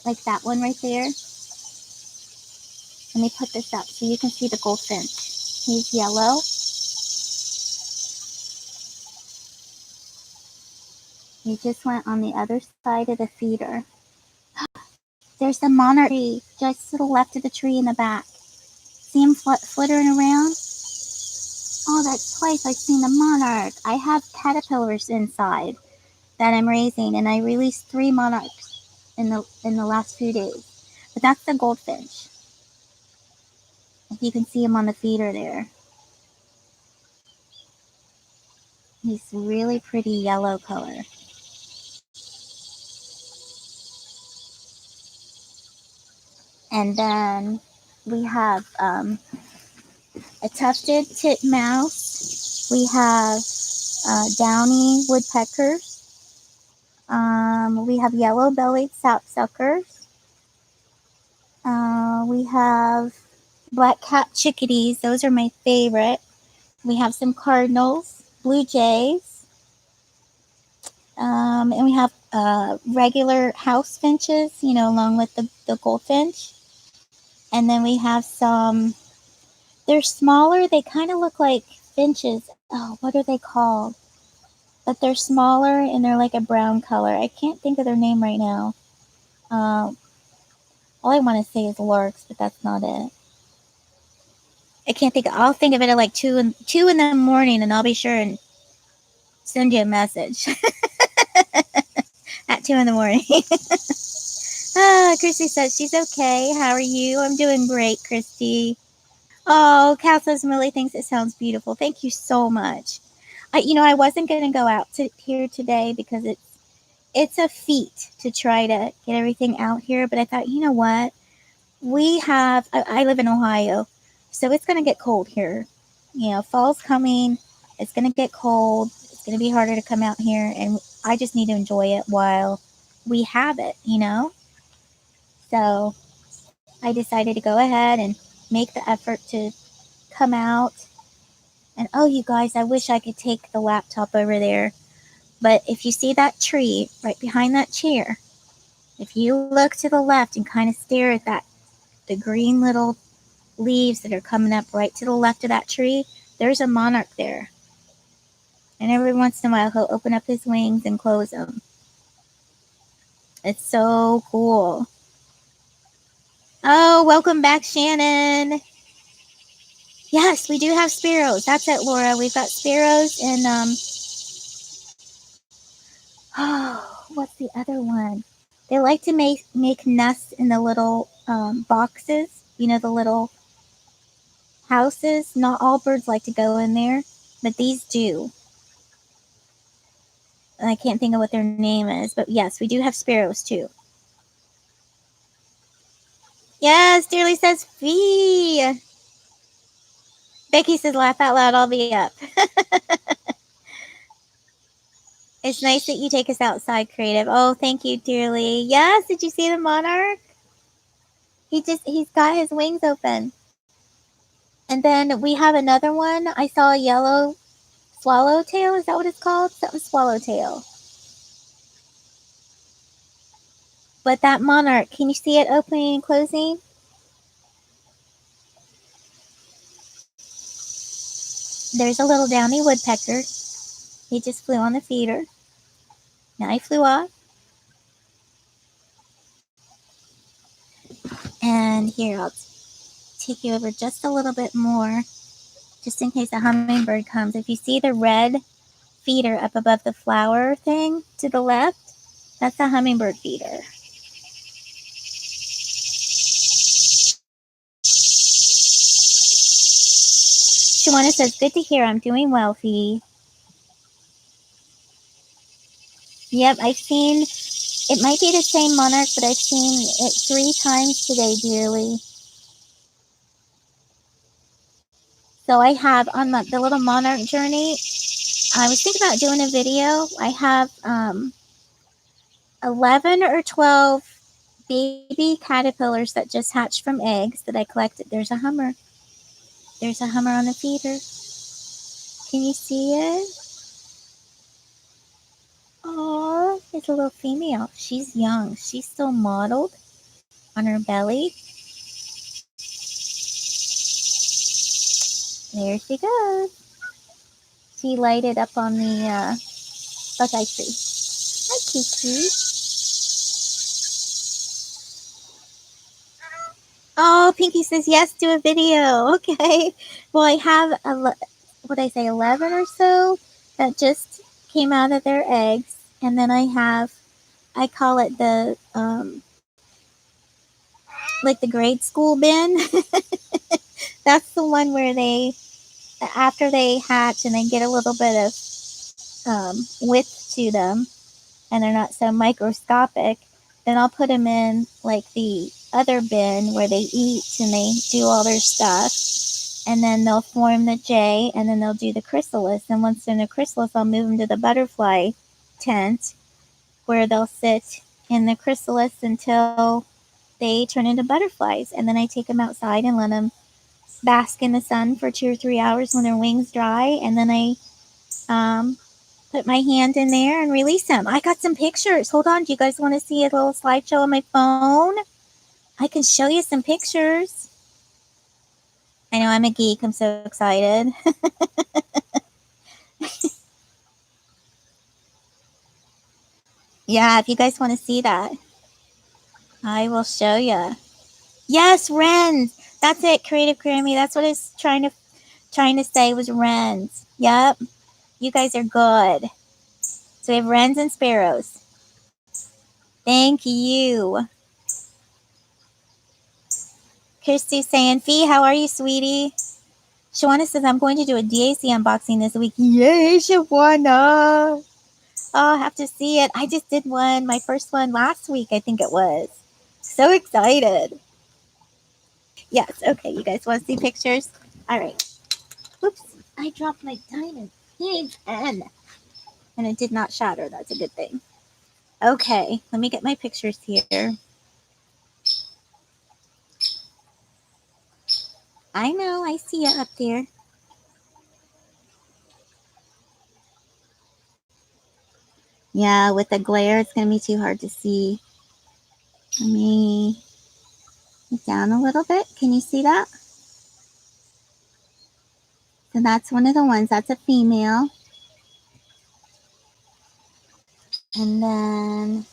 like that one right there. Let me put this up so you can see the goldfinch. He's yellow. He just went on the other side of the feeder. There's the monarch tree just to the left of the tree in the back. See him flittering around? Oh, that's twice I've seen the monarch. I have caterpillars inside. that I'm raising, and I released 3 monarchs in the last few days. But that's the goldfinch. If you can see him on the feeder there. He's really pretty yellow color. And then we have a tufted titmouse. We have downy woodpeckers. We have yellow-bellied sapsuckers. We have black-capped chickadees. Those are my favorite. We have some cardinals, blue jays, and we have regular house finches, you know, along with the goldfinch. And then we have some, they're smaller. They kind of look like finches. Oh, what are they called? But they're smaller and they're like a brown color. I can't think of their name right now. All I want to say is larks, but that's not it. I can't think. I'll think of it at like 2 in the morning, and I'll be sure and send you a message at 2 in the morning. Christy says she's okay. How are you? I'm doing great, Christy. Oh, Cal says Millie thinks it sounds beautiful. Thank you so much. I wasn't going to go out here today because it's a feat to try to get everything out here. But I thought, you know what? I live in Ohio, so it's going to get cold here. You know, fall's coming. It's going to get cold. It's going to be harder to come out here. And I just need to enjoy it while we have it, you know? So I decided to go ahead and make the effort to come out. And oh, you guys, I wish I could take the laptop over there. But if you see that tree right behind that chair, if you look to the left and kind of stare at the green little leaves that are coming up right to the left of that tree, there's a monarch there. And every once in a while, he'll open up his wings and close them. It's so cool. Oh, welcome back, Shannon. Yes, we do have sparrows. That's it, Laura. We've got sparrows and oh, what's the other one? They like to make nests in the little boxes. You know, the little houses. Not all birds like to go in there, but these do. And I can't think of what their name is, but yes, we do have sparrows too. Yes, Dearly says fee. Becky says laugh out loud, I'll be up. It's nice that you take us outside, Creative. Oh, thank you, Dearly. Yes, did you see the monarch? He's got his wings open. And then we have another one. I saw a yellow swallowtail. Is that what it's called? That was swallowtail. But that monarch, can you see it opening and closing? There's a little downy woodpecker. He just flew on the feeder. Now he flew off. And here, I'll take you over just a little bit more, just in case a hummingbird comes. If you see the red feeder up above the flower thing to the left, that's a hummingbird feeder. Shawana says, good to hear. I'm doing well, Fee. Yep, I've seen, it might be the same monarch, but I've seen it 3 times today, Dearly. So I have on the little monarch journey, I was thinking about doing a video. I have 11 or 12 baby caterpillars that just hatched from eggs that I collected. There's a hummer. There's a hummer on the feeder. Can you see it? Oh, it's a little female. She's young. She's still mottled on her belly. There she goes. She lighted up on the buckeye tree. Hi, Kiki. Oh, Pinky says yes, do a video. Okay. Well, I have, 11 or so that just came out of their eggs. And then I call it like the grade school bin. That's the one where after they hatch and they get a little bit of width to them and they're not so microscopic, then I'll put them in like the other bin where they eat and they do all their stuff. And then they'll form the J, and then they'll do the chrysalis. And once they're in the chrysalis, I'll move them to the butterfly tent where they'll sit in the chrysalis until they turn into butterflies. And then I take them outside and let them bask in the sun for 2 or 3 hours when their wings dry. And then I put my hand in there and release them. I got some pictures. Hold on. Do you guys want to see a little slideshow on my phone? I can show you some pictures. I know I'm a geek. I'm so excited. Yeah, if you guys want to see that, I will show you. Yes, wrens. That's it, Creative Grammy. That's what it's trying to say was wrens. Yep. You guys are good. So we have wrens and sparrows. Thank you. Christy's saying, Fee, how are you, sweetie? Shawana says, I'm going to do a DAC unboxing this week. Yay, Shawana. Oh, I'll have to see it. I just did one, my first one last week, I think it was. So excited. Yes, okay, you guys want to see pictures? All right. Whoops, I dropped my diamond pen. And it did not shatter. That's a good thing. Okay, let me get my pictures here. I know, I see it up there. Yeah, with the glare, it's going to be too hard to see. Let me get down a little bit. Can you see that? So that's one of the ones. That's a female. And then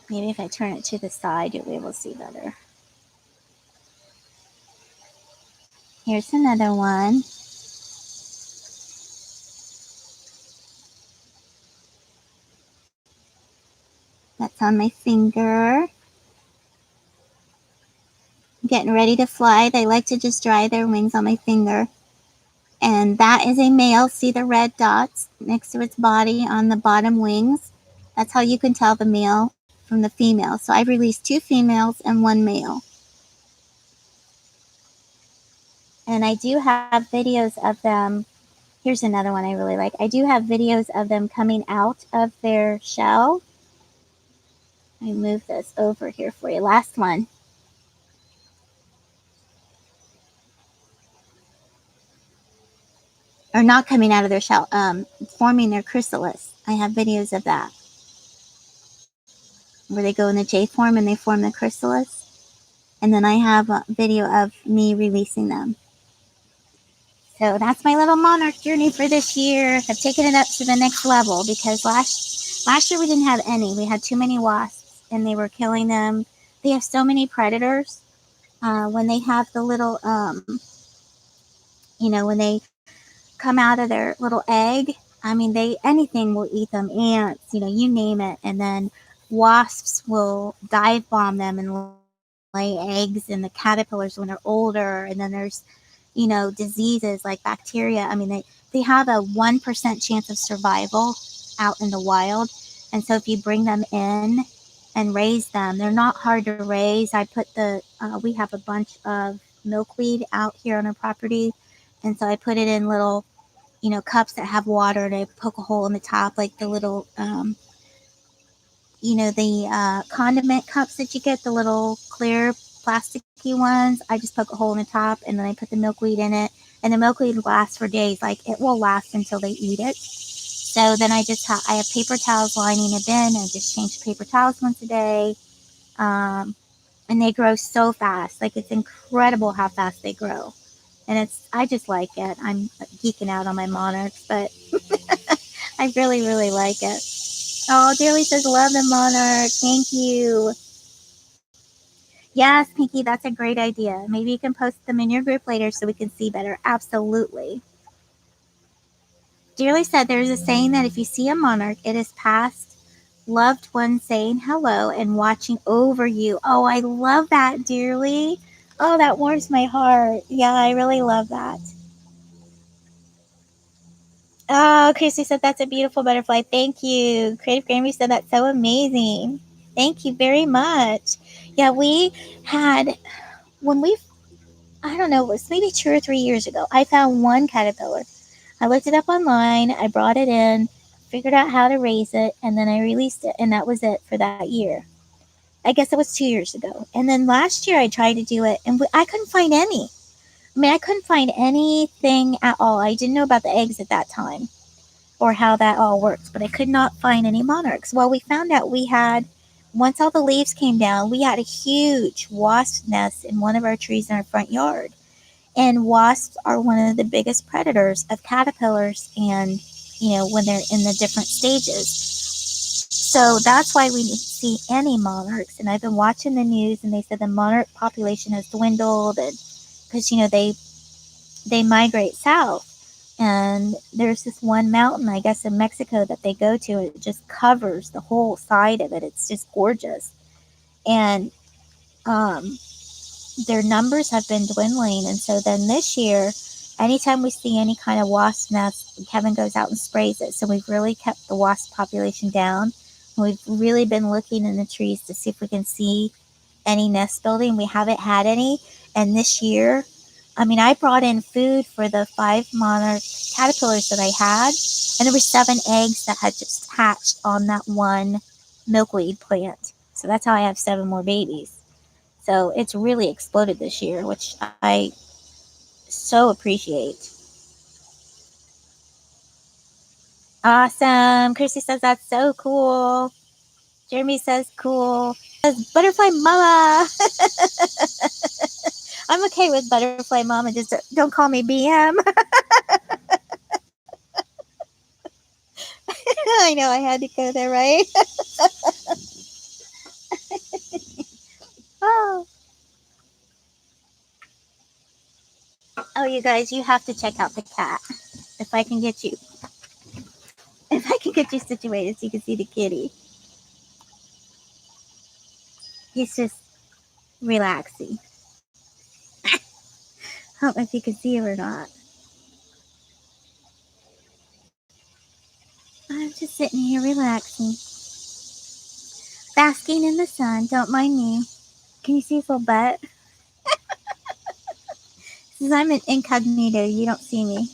maybe if I turn it to the side, you'll be able to see better. Here's another one. That's on my finger. Getting ready to fly. They like to just dry their wings on my finger. And that is a male. See the red dots next to its body on the bottom wings? That's how you can tell the male from the female. So I've released 2 females and 1 male. And I do have videos of them. Here's another one I really like. I do have videos of them coming out of their shell. Let me move this over here for you. Last one. Or not coming out of their shell, forming their chrysalis. I have videos of that. Where they go in the J form and they form the chrysalis. And then I have a video of me releasing them. So that's my little monarch journey for this year. I've taken it up to the next level because last year we didn't have any. We had too many wasps and they were killing them. They have so many predators. When they have the little, when they come out of their little egg, I mean, anything will eat them. Ants, you name it. And then wasps will dive bomb them and lay eggs, and the caterpillars when they're older. And then there's diseases like bacteria. I mean, they have a 1% chance of survival out in the wild. And so if you bring them in and raise them, they're not hard to raise. I put we have a bunch of milkweed out here on our property. And so I put it in little, cups that have water, and I poke a hole in the top, like the little, the condiment cups that you get, the little clear plasticky ones. I just poke a hole in the top, and then I put the milkweed in it, and the milkweed lasts for days. Like, it will last until they eat it. So then I have paper towels lining a bin. I just change the paper towels once a day. And they grow so fast. Like, it's incredible how fast they grow. And I just like it. I'm geeking out on my monarchs, but I really, really like it. Oh, Dearly says, love the monarch. Thank you. Yes, Pinky, that's a great idea. Maybe you can post them in your group later so we can see better. Absolutely. Dearly said there's a saying that if you see a monarch, it is past loved one saying hello and watching over you. Oh, I love that, Dearly. Oh, that warms my heart. Yeah, I really love that. Oh, Christy said that's a beautiful butterfly. Thank you. Creative Grammy said that's so amazing. Thank you very much. Yeah, we had, when we, I don't know, it was maybe 2 or 3 years ago, I found one caterpillar. I looked it up online, I brought it in, figured out how to raise it, and then I released it, and that was it for that year. I guess it was 2 years ago. And then last year I tried to do it, and I couldn't find any. I mean, I couldn't find anything at all. I didn't know about the eggs at that time or how that all works, but I could not find any monarchs. Well, we found out we had, once all the leaves came down, we had a huge wasp nest in one of our trees in our front yard. And wasps are one of the biggest predators of caterpillars and, when they're in the different stages. So that's why we didn't see any monarchs. And I've been watching the news, and they said the monarch population has dwindled, and because they migrate south. And there's this one mountain, I guess, in Mexico that they go to. It just covers the whole side of it. It's just gorgeous. And um, their numbers have been dwindling. And so then this year, anytime we see any kind of wasp nest, Kevin goes out and sprays it. So we've really kept the wasp population down. We've really been looking in the trees to see if we can see any nest building. We haven't had any. And this year, I mean, I brought in food for the 5 monarch caterpillars that I had, and there were 7 eggs that had just hatched on that one milkweed plant. So that's how I have 7 more babies. So it's really exploded this year, which I so appreciate. Awesome. Chrissy says that's so cool. Jeremy says cool. Says butterfly mama. I'm okay with butterfly mama. Just don't call me BM. I know I had to go there, right? Oh. Oh, you guys, you have to check out the cat. If I can get you, if I can get you situated so you can see the kitty. He's just relaxing. I don't know if you can see him or not. I'm just sitting here relaxing. Basking in the sun. Don't mind me. Can you see his little butt? Since I'm an incognito, you don't see me.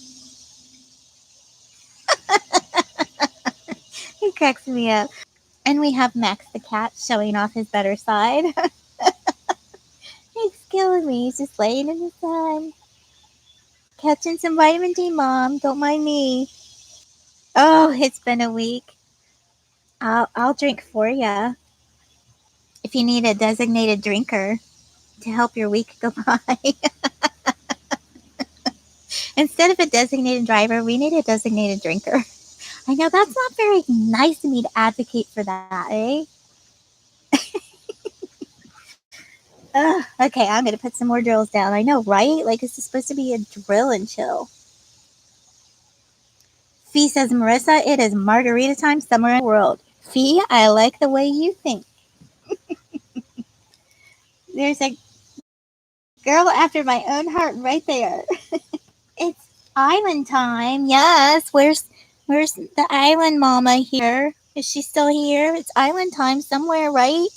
He cracks me up. And we have Max the cat showing off his better side. He's killing me. He's just laying in the sun. Catching some vitamin D, Mom. Don't mind me. Oh, it's been a week. I'll drink for you if you need a designated drinker to help your week go by. Instead of a designated driver, we need a designated drinker. I know that's not very nice of me to advocate for that, eh? Okay, I'm gonna put some more drills down. I know, right? Like, this is supposed to be a drill and chill. Fee says, Marissa, it is margarita time somewhere in the world. Fee, I like the way you think. There's a girl after my own heart right there. It's island time. Yes, where's the island mama here? Is she still here? It's island time somewhere, right?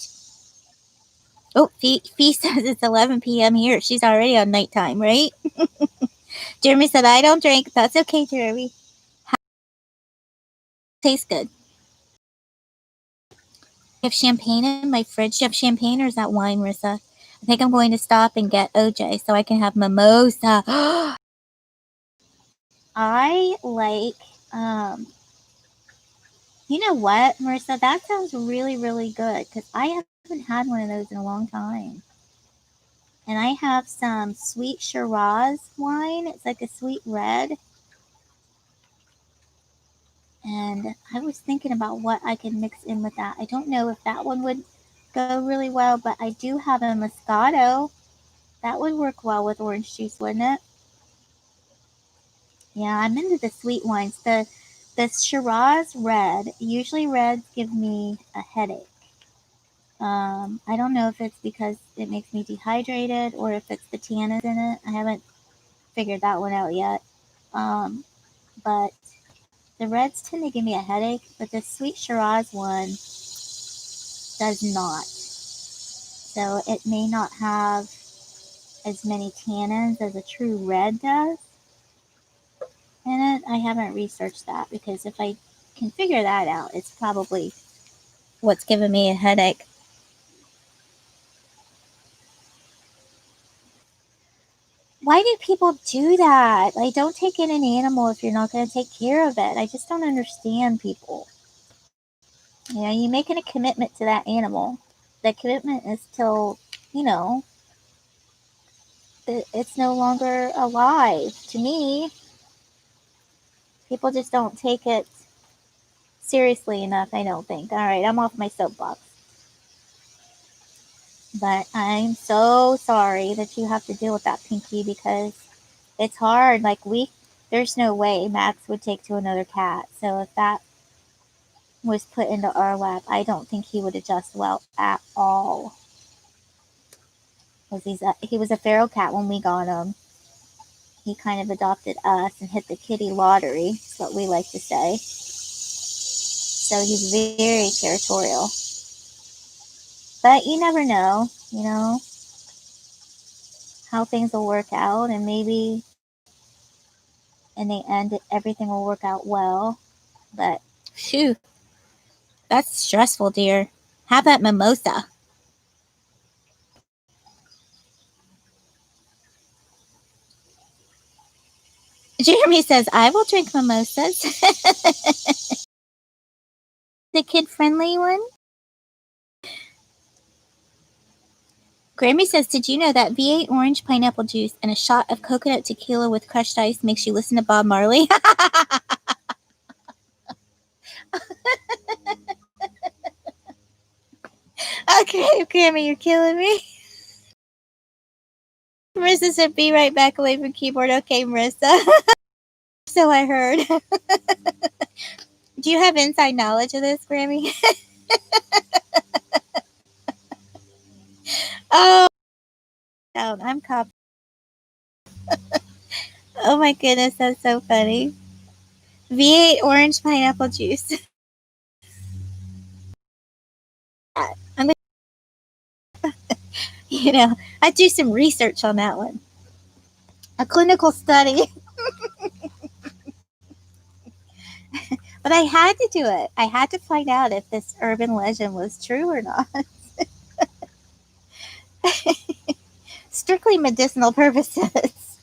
Oh, Fee says it's 11 p.m. here. She's already on nighttime, right? Jeremy said, I don't drink. That's okay, Jeremy. Tastes good. I have champagne in my fridge. Do you have champagne or is that wine, Marissa? I think I'm going to stop and get OJ so I can have mimosa. I like, you know what, Marissa? That sounds really, really good because I haven't had one of those in a long time. And I have some sweet Shiraz wine. It's like a sweet red. And I was thinking about what I can mix in with that. I don't know if that one would go really well, but I do have a Moscato. That would work well with orange juice, wouldn't it? Yeah, I'm into the sweet wines. The Shiraz red. Usually reds give me a headache. I don't know if it's because it makes me dehydrated or if it's the tannins in it. I haven't figured that one out yet. But the reds tend to give me a headache, but the sweet Shiraz one does not. So it may not have as many tannins as a true red does in it. I haven't researched that because if I can figure that out, it's probably what's giving me a headache. Why do people do that? Like, don't take in an animal if you're not going to take care of it. I just don't understand people. You know, you're making a commitment to that animal. The commitment is till, you know, it's no longer alive. To me, people just don't take it seriously enough, I don't think. All right, I'm off my soapbox. But I'm so sorry that you have to deal with that, Pinky, because it's hard. Like, there's no way Max would take to another cat. So if that was put into our lap, I don't think he would adjust well at all. Because he was a feral cat when we got him. He kind of adopted us and hit the kitty lottery, is what we like to say. So he's very territorial. But you never know, how things will work out, and maybe in the end everything will work out well. But phew, that's stressful, dear. Have that mimosa. Jeremy says, I will drink mimosas. The kid-friendly one? Grammy says, did you know that V8 orange pineapple juice and a shot of coconut tequila with crushed ice makes you listen to Bob Marley? Okay, Grammy, you're killing me. Marissa said, be right back away from keyboard. Okay, Marissa. So I heard. Do you have inside knowledge of this, Grammy? Oh, I'm copying. Oh my goodness, that's so funny. V8 orange pineapple juice. I'm gonna, I do some research on that one. A clinical study. But I had to do it. I had to find out if this urban legend was true or not. Strictly medicinal purposes.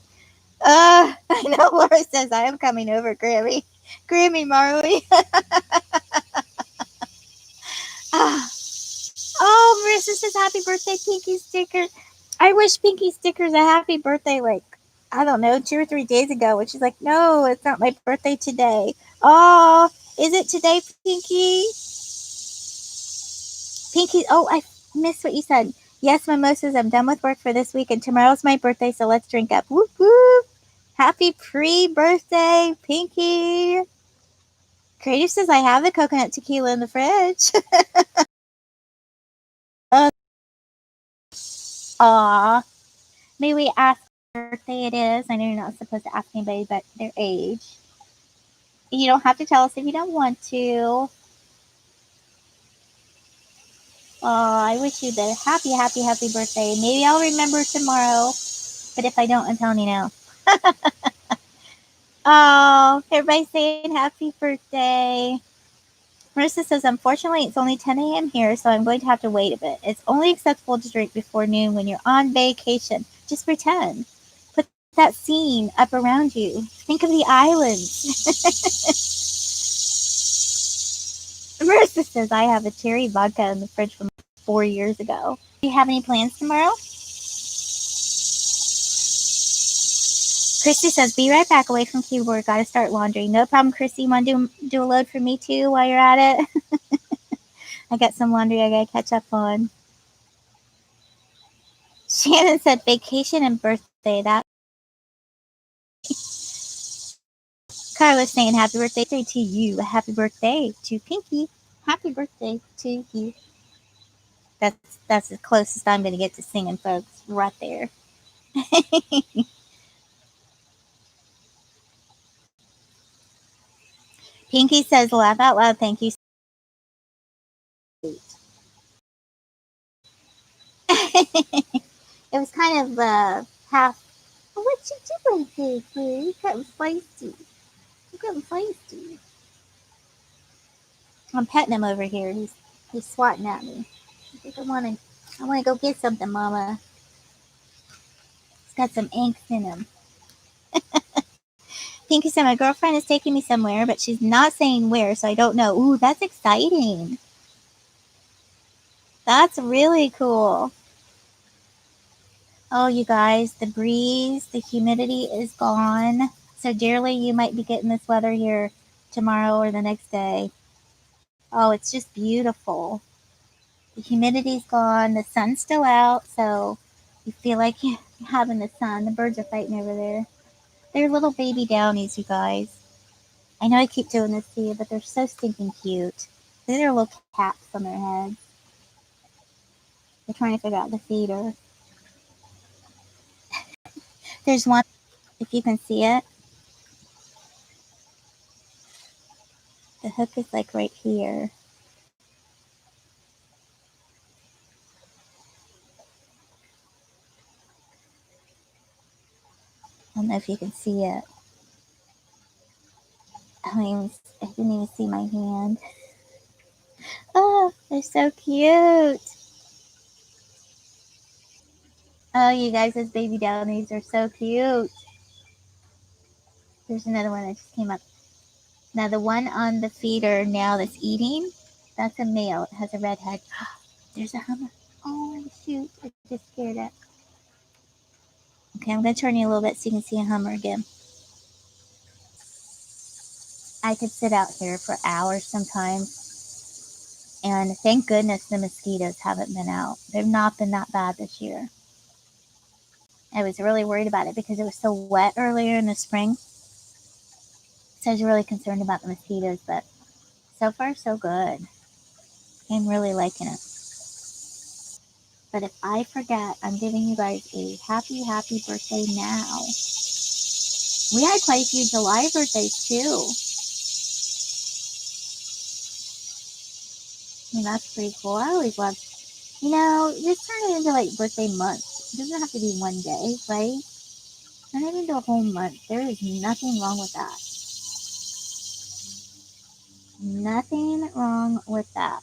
I know Laura says I am coming over, Grammy. Grammy Marley. Oh, Marissa says happy birthday, Pinky Sticker. I wish Pinky Stickers a happy birthday, like, I don't know, 2 or 3 days ago. And she's like, no, it's not my birthday today. Oh, is it today, Pinky? Pinky, oh, I missed what you said. Yes, mimosas, I'm done with work for this week, and tomorrow's my birthday, so let's drink up. Whoop, whoop. Happy pre-birthday, Pinky. Creative says I have the coconut tequila in the fridge. Aw. May we ask what birthday it is? I know you're not supposed to ask anybody but their age. You don't have to tell us if you don't want to. I wish you the happy birthday. Maybe I'll remember tomorrow, but if I don't, I'm telling you now. Oh, everybody's saying happy birthday. Marissa says, unfortunately, it's only 10 a.m. here, so I'm going to have to wait a bit. It's only acceptable to drink before noon when you're on vacation. Just pretend. Put that scene up around you. Think of the islands. Marissa says, I have a cherry vodka in the fridge from 4 years ago. Do you have any plans tomorrow? Christy says, be right back away from keyboard. Gotta start laundry. No problem, Christy. Want to do a load for me too while you're at it? I got some laundry I gotta catch up on. Shannon said, vacation and birthday. That Carlos saying happy birthday to you. Happy birthday to Pinky. Happy birthday to you. That's the closest I'm going to get to singing, folks. Right there. Pinky says, laugh out loud. Thank you. It was kind of half. What you doing, Pinky? You getting feisty. You getting feisty. I'm petting him over here. He's swatting at me. I think I want to go get something, Mama. He's got some ink in him. Pinky said, my girlfriend is taking me somewhere, but she's not saying where, so I don't know. Ooh, that's exciting. That's really cool. Oh, you guys, the breeze, the humidity is gone. So, dearly, you might be getting this weather here tomorrow or the next day. Oh, it's just beautiful. The humidity's gone. The sun's still out, so you feel like you're having the sun. The birds are fighting over there. They're little baby downies, you guys. I know I keep doing this to you, but they're so stinking cute. They're little caps on their heads. They're trying to figure out the feeder. There's one, if you can see it. The hook is like right here. I don't know if you can see it. I didn't even see my hand. Oh, they're so cute. Oh, you guys, those baby downies are so cute. There's another one that just came up. Now, the one on the feeder now that's eating, that's a male. It has a red head. There's a hummer. Oh, shoot. I just scared it. Okay, I'm going to turn you a little bit so you can see a hummer again. I could sit out here for hours sometimes. And thank goodness the mosquitoes haven't been out. They've not been that bad this year. I was really worried about it because it was so wet earlier in the spring. So I was really concerned about the mosquitoes, but so far so good. I'm really liking it. But if I forget, I'm giving you guys a happy birthday now. We had quite a few July birthdays too. And that's pretty cool. I always love, just turn it into like birthday month. It doesn't have to be one day, right? Turn it into a whole month. There is nothing wrong with that. Nothing wrong with that.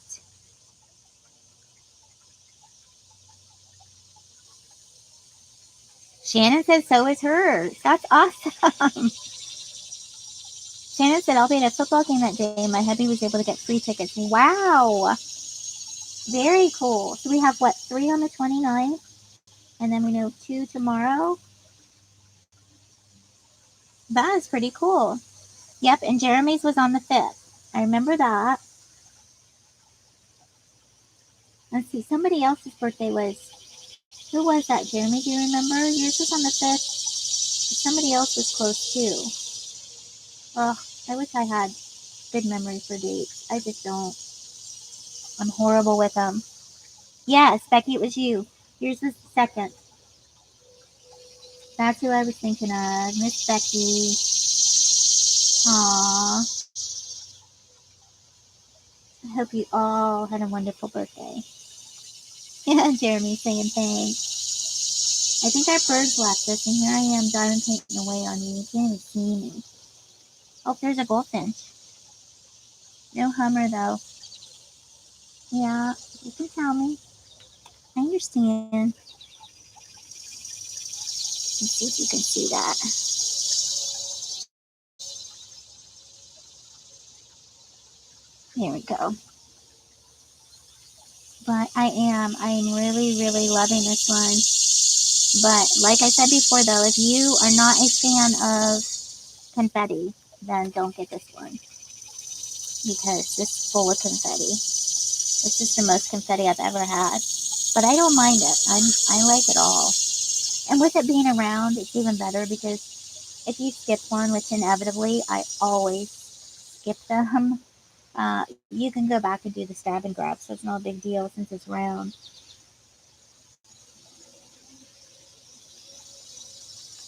Shannon says so is hers. That's awesome. Shannon said, I'll be at a football game that day. My hubby was able to get free tickets. Wow. Very cool. So we have, 3 on the 29th? And then we know 2 tomorrow? That is pretty cool. Yep, and Jeremy's was on the 5th. I remember that. Let's see, somebody else's birthday was, who was that, Jeremy? Do you remember? Yours was on the 5th. Somebody else was close too. Oh, I wish I had good memory for dates. I just don't. I'm horrible with them. Yes, Becky, it was you. Yours was the 2nd. That's who I was thinking of. Miss Becky. Aww. I hope you all had a wonderful birthday. Yeah, Jeremy saying thanks. I think our birds left us, and here I am diamond painting away on you. You can't even see me. Oh, there's a goldfinch. No hummer, though. Yeah, you can tell me. I understand. Let's see if you can see that. There we go. But I'm really loving this one. But like I said before, though, if you are not a fan of confetti, then don't get this one. Because it's full of confetti. This is the most confetti I've ever had. But I don't mind it. I like it all. And with it being around, it's even better because if you skip one, which inevitably I always skip them, you can go back and do the stab and grab, so it's not a big deal since it's round.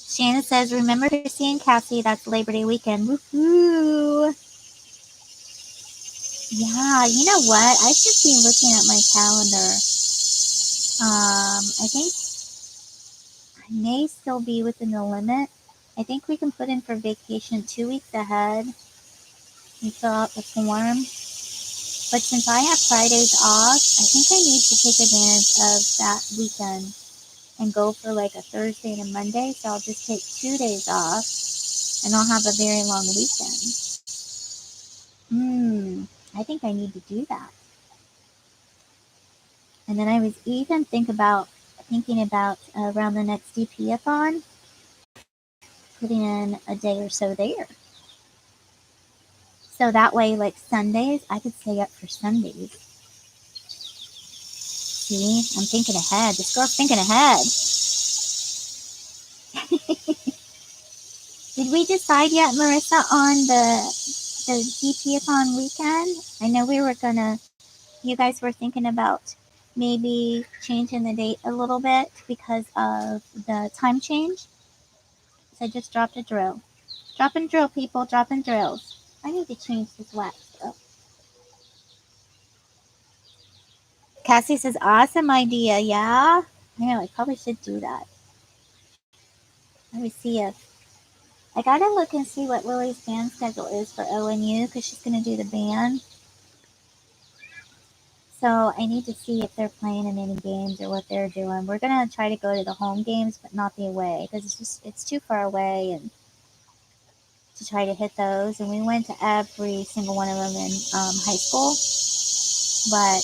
Shannon says, remember Chrissy and Cassie, that's Labor Day weekend. Woohoo! Yeah, you know what? I should be looking at my calendar. I think I may still be within the limit. I think we can put in for vacation 2 weeks ahead and fill out the form. But since I have Fridays off, I think I need to take advantage of that weekend and go for like a Thursday and a Monday. So I'll just take 2 days off and I'll have a very long weekend. I think I need to do that. And then I was even thinking about around the next DP-a-thon, putting in a day or so there. So that way, like Sundays, I could stay up for Sundays. See, I'm thinking ahead. This girl's thinking ahead. Did we decide yet, Marissa, on the DP-a-thon weekend? I know you guys were thinking about maybe changing the date a little bit because of the time change. So I just dropped a drill. Drop and drill, people. Drop and drills. I need to change this wax though. Cassie says, awesome idea. Yeah? I know, I probably should do that. Let me see if I gotta look and see what Lily's band schedule is for ONU because she's gonna do the band. So I need to see if they're playing in any games or what they're doing. We're gonna try to go to the home games, but not the away because it's too far away and to try to hit those. And we went to every single one of them in high school, but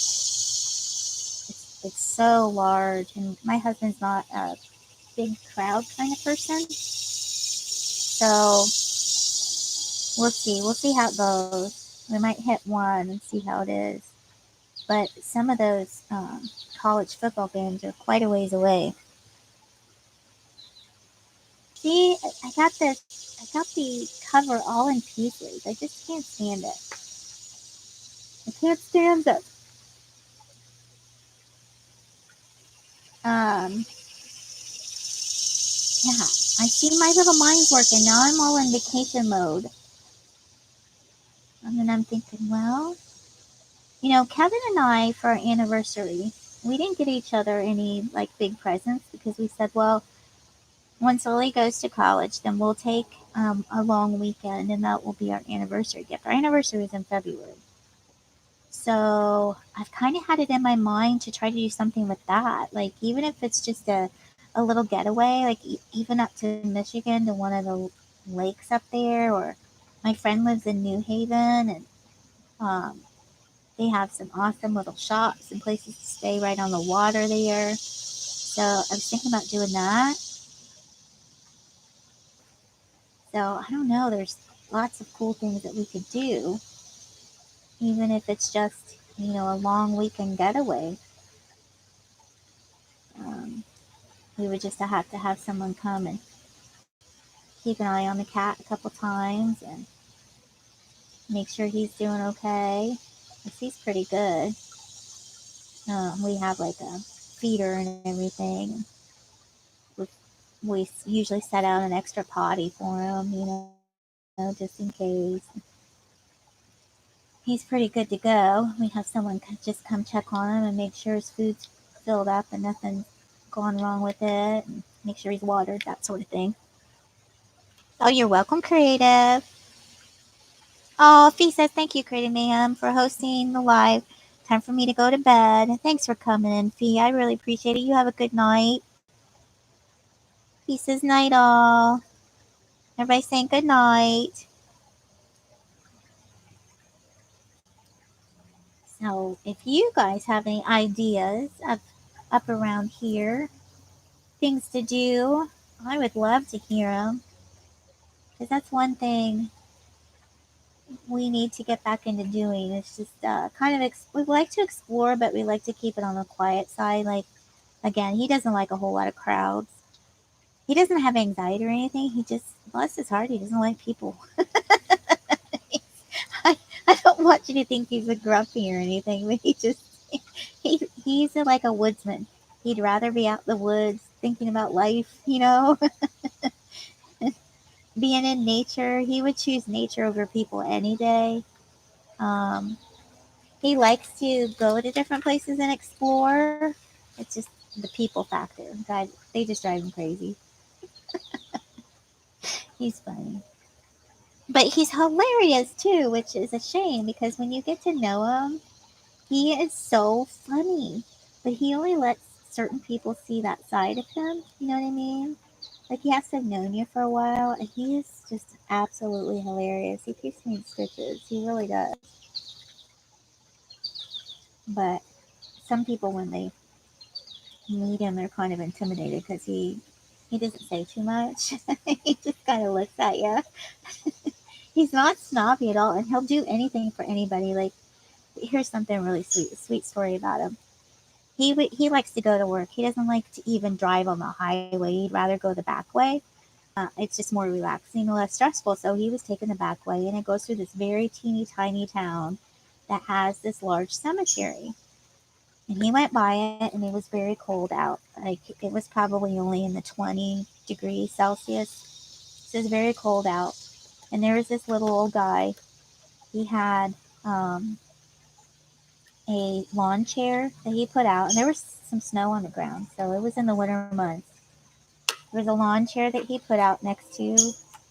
it's so large, and my husband's not a big crowd kind of person, so we'll see. We'll see how it goes. We might hit one and see how it is. But some of those college football games are quite a ways away. See, I got the cover all in pieces. I just can't stand it. I can't stand it. Yeah, I see my little mind's working. Now I'm all in vacation mode. And then I'm thinking, well, Kevin and I, for our anniversary, we didn't get each other any like big presents because we said, well, once Lily goes to college, then we'll take a long weekend and that will be our anniversary gift. Our anniversary is in February. So I've kind of had it in my mind to try to do something with that. Like, even if it's just a little getaway, like even up to Michigan to one of the lakes up there, or my friend lives in New Haven and they have some awesome little shops and places to stay right on the water there. So I was thinking about doing that. So I don't know. There's lots of cool things that we could do, even if it's just, a long weekend getaway. We would just have to have someone come and keep an eye on the cat a couple times and make sure he's doing okay. He's pretty good. We have like a feeder and everything. We usually set out an extra potty for him, just in case. He's pretty good to go. We have someone just come check on him and make sure his food's filled up and nothing's gone wrong with it, and make sure he's watered, that sort of thing. Oh, you're welcome, Creative. Oh, Fee says, thank you, Creative Mayhem, for hosting the live. Time for me to go to bed. Thanks for coming in, Fee. I really appreciate it. You have a good night. Fee says, night all. Everybody saying good night. So if you guys have any ideas of up around here, things to do, I would love to hear them. Because that's one thing we need to get back into doing. It's just we like to explore, but we like to keep it on the quiet side. Like, again, he doesn't like a whole lot of crowds. he doesn't have anxiety or anything. He just, bless his heart, he doesn't like people. I, I don't want you to think he's a grumpy or anything, but he's like a woodsman. He'd rather be out in the woods thinking about life, being in nature. He would choose nature over people any day. Um, he likes to go to different places and explore. It's just the people factor. God, they just drive him crazy. He's funny. But he's hilarious too, which is a shame because when you get to know him, he is so funny. But he only lets certain people see that side of him. You know what I mean? Like he has to have known you for a while, and he is just absolutely hilarious. He keeps me in stitches. He really does. But some people, when they meet him, they're kind of intimidated because he doesn't say too much. He just kind of looks at you. He's not snobby at all, and he'll do anything for anybody. Like, here's something really sweet story about him. He likes to go to work. He doesn't like to even drive on the highway. He'd rather go the back way. It's just more relaxing and less stressful. So he was taking the back way, and it goes through this very teeny tiny town that has this large cemetery. And he went by it, and it was very cold out. Like it was probably only in the 20 degrees Celsius. So it was very cold out. And there was this little old guy. He had a lawn chair that he put out, and there was some snow on the ground. So it was in the winter months. There was a lawn chair that he put out next to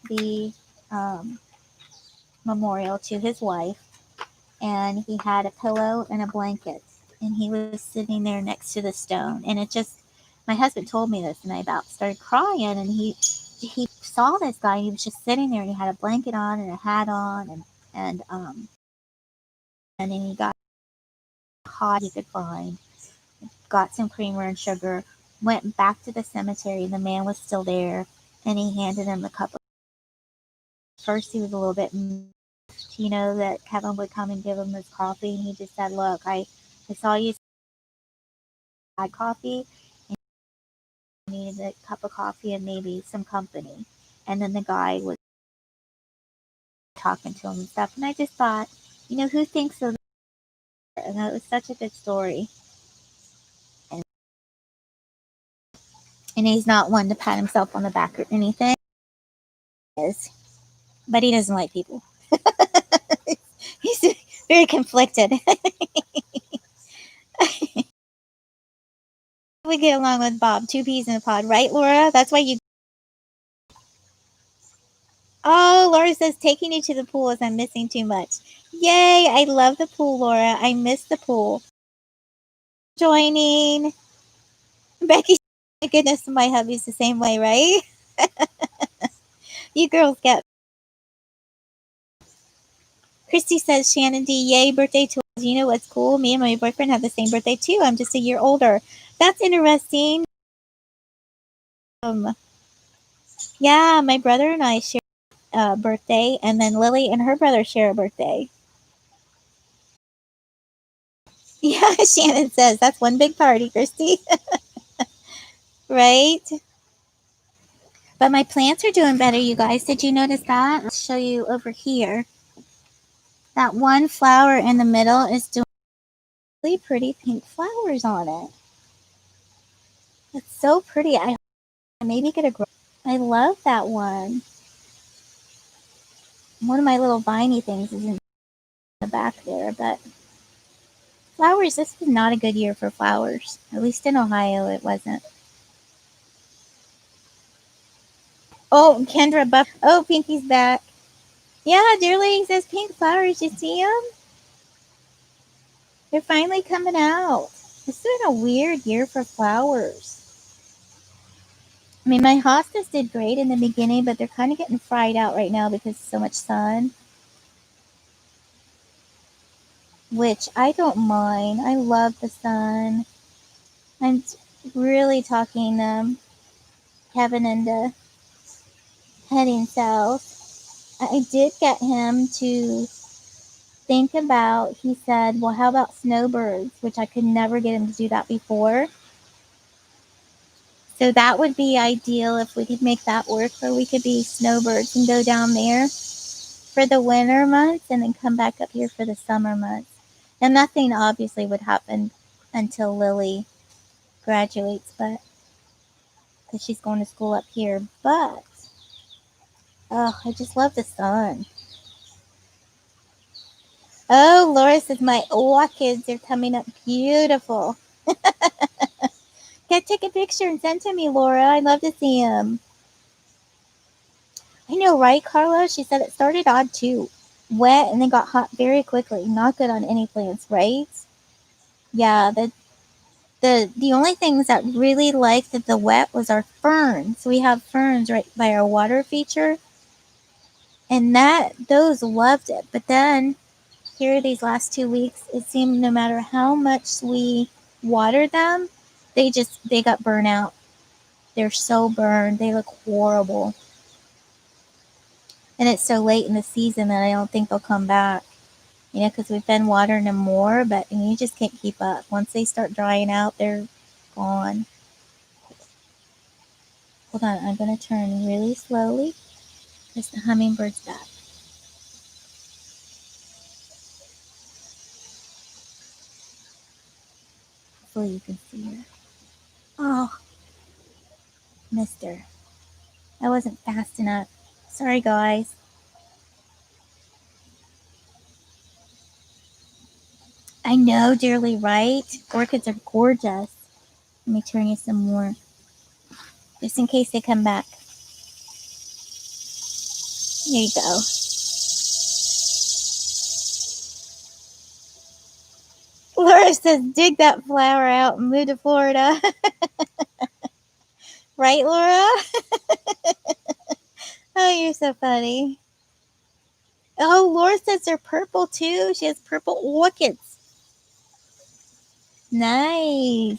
the um, memorial to his wife, and he had a pillow and a blanket, and he was sitting there next to the stone. And it just, my husband told me this, and I about started crying. And he saw this guy, and he was just sitting there, and he had a blanket on and a hat on, and then he got hot he could find, got some creamer and sugar, went back to the cemetery. The man was still there, and he handed him the cup of. First, he was a little bit that Kevin would come and give him his coffee, and he just said, "Look, I saw you had coffee, and you needed a cup of coffee and maybe some company." And then the guy was talking to him and stuff, and I just thought, who thinks of that? And that was such a good story. And he's not one to pat himself on the back or anything. Is, but he doesn't like people. He's very conflicted. We get along with Bob, two peas in a pod, right, Laura? That's why you. Oh, Laura says taking you to the pool is I'm missing too much. Yay! I love the pool, Laura. I miss the pool. Joining. Becky, my goodness, my hubby's the same way, right? You girls get. Christy says, Shannon D, yay, birthday to us. You know what's cool? Me and my boyfriend have the same birthday too. I'm just a year older. That's interesting. Yeah, my brother and I share a birthday, and then Lily and her brother share a birthday. Yeah, Shannon says that's one big party, Christy. Right? But my plants are doing better, you guys. Did you notice that? I'll show you over here. That one flower in the middle is doing really pretty pink flowers on it. It's so pretty. I maybe get a grow. I love that one. One of my little viney things is in the back there, but flowers, this was not a good year for flowers. At least in Ohio, it wasn't. Oh, Kendra Buff. Oh, Pinky's back. Yeah, Dearling says pink flowers. You see them? They're finally coming out. It's been a weird year for flowers. I mean, my hostas did great in the beginning, but they're kind of getting fried out right now because so much sun. Which I don't mind. I love the sun. I'm really talking Kevin into heading south. I did get him to think about, he said, well, how about snowbirds? Which I could never get him to do that before. So that would be ideal if we could make that work, where we could be snowbirds and go down there for the winter months and then come back up here for the summer months. Now, nothing obviously would happen until Lily graduates, but because she's going to school up here. But oh, I just love the sun. Oh, Laura says my orchids are coming up beautiful. Take a picture and send to me, Laura. I'd love to see them. I know, right, Carla? She said it started odd too. Wet and then got hot very quickly. Not good on any plants, right? Yeah, the only things that really liked the wet was our ferns. We have ferns right by our water feature, and those loved it. But then here these last 2 weeks, it seemed no matter how much we watered them, they got burnt out. They're so burned. They look horrible. And it's so late in the season that I don't think they'll come back. You know, because we've been watering them more, but you just can't keep up. Once they start drying out, they're gone. Hold on, I'm going to turn really slowly because the hummingbird's back. Hopefully you can see her. Oh, missed her. I wasn't fast enough. Sorry, guys. I know, dearly, right? Orchids are gorgeous. Let me turn you some more, just in case they come back. Here you go. Laura says, dig that flower out and move to Florida. Right, Laura? Oh, you're so funny. Oh, Laura says they're purple too. She has purple orchids. Nice.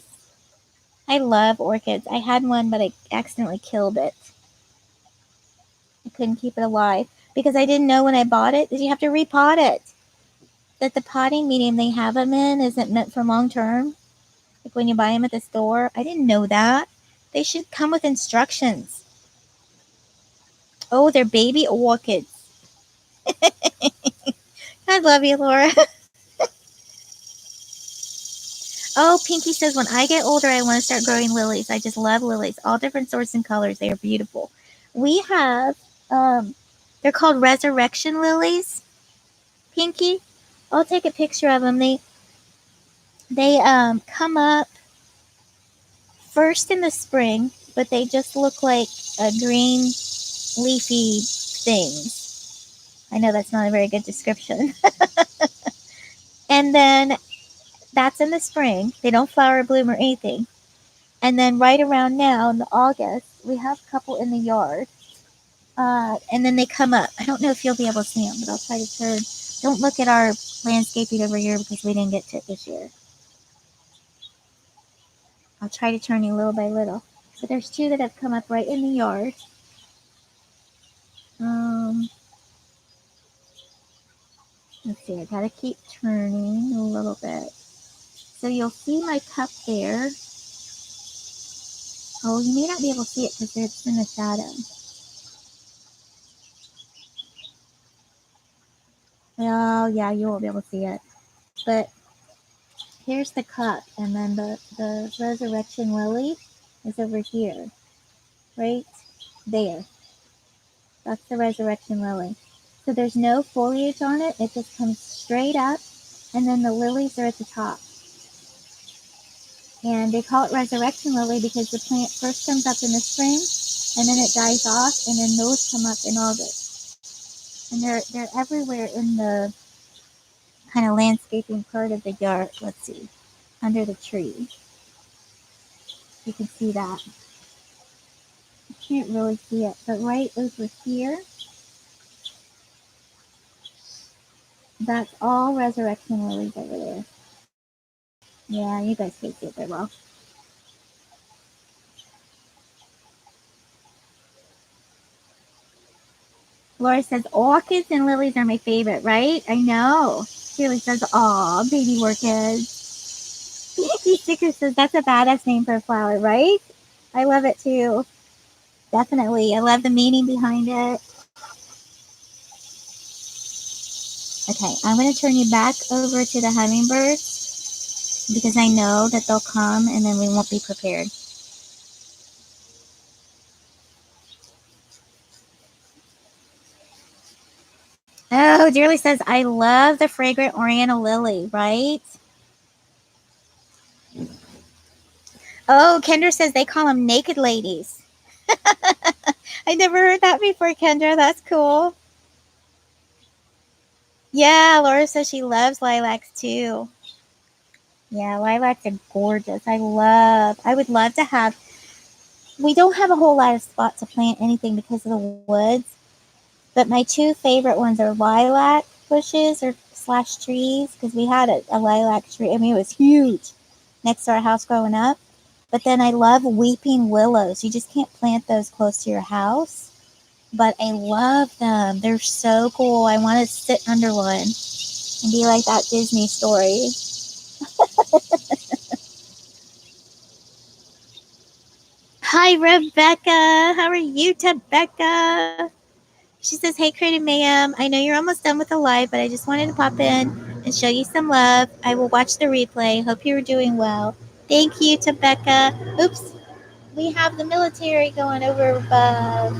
I love orchids. I had one, but I accidentally killed it. I couldn't keep it alive because I didn't know when I bought it that you have to repot it. That the potting medium they have them in isn't meant for long term. Like when you buy them at the store. I didn't know that. They should come with instructions. Oh, they're baby orchids. I love you, Laura. Oh, Pinky says, when I get older, I want to start growing lilies. I just love lilies. All different sorts and colors. They are beautiful. We have, they're called resurrection lilies. Pinky, I'll take a picture of them. They come up first in the spring, but they just look like green leafy things. I know that's not a very good description. And then that's in the spring. They don't flower or bloom or anything. And then right around now in August, we have a couple in the yard. And then they come up. I don't know if you'll be able to see them, but I'll try to turn. Don't look at our landscaping over here because we didn't get to it this year. I'll try to turn you little by little. So there's two that have come up right in the yard. Let's see, I gotta keep turning a little bit. So you'll see my cup there. Oh, you may not be able to see it because it's in the shadow. Oh, yeah, you won't be able to see it. But here's the cup, and then the resurrection lily is over here, right there. That's the resurrection lily. So there's no foliage on it. It just comes straight up, and then the lilies are at the top. And they call it resurrection lily because the plant first comes up in the spring, and then it dies off, and then those come up in August. And they're everywhere in the kind of landscaping part of the yard. Let's see, under the tree. You can see that. You can't really see it, but right over here, that's all resurrection lilies over there. Yeah, you guys can't see it very well. Laura says, orchids and lilies are my favorite, right? I know. Shirley says, aw, baby orchids. Pinky Sticker says, that's a badass name for a flower, right? I love it too. Definitely. I love the meaning behind it. Okay, I'm going to turn you back over to the hummingbirds because I know that they'll come and then we won't be prepared. Oh, Dearly says, I love the fragrant oriental lily, right? Oh, Kendra says they call them naked ladies. I never heard that before, Kendra. That's cool. Yeah, Laura says she loves lilacs too. Yeah, lilacs are gorgeous. I would love to have, we don't have a whole lot of spots to plant anything because of the woods, but my two favorite ones are lilac bushes or slash trees because we had a lilac tree. I mean, it was huge next to our house growing up. But then I love weeping willows. You just can't plant those close to your house. But I love them. They're so cool. I want to sit under one and be like that Disney story. Hi, Rebecca. How are you, Rebecca? She says, hey, Creative Mayhem. I know you're almost done with the live, but I just wanted to pop in and show you some love. I will watch the replay. Hope you're doing well. Thank you, Rebecca. Oops. We have the military going over above.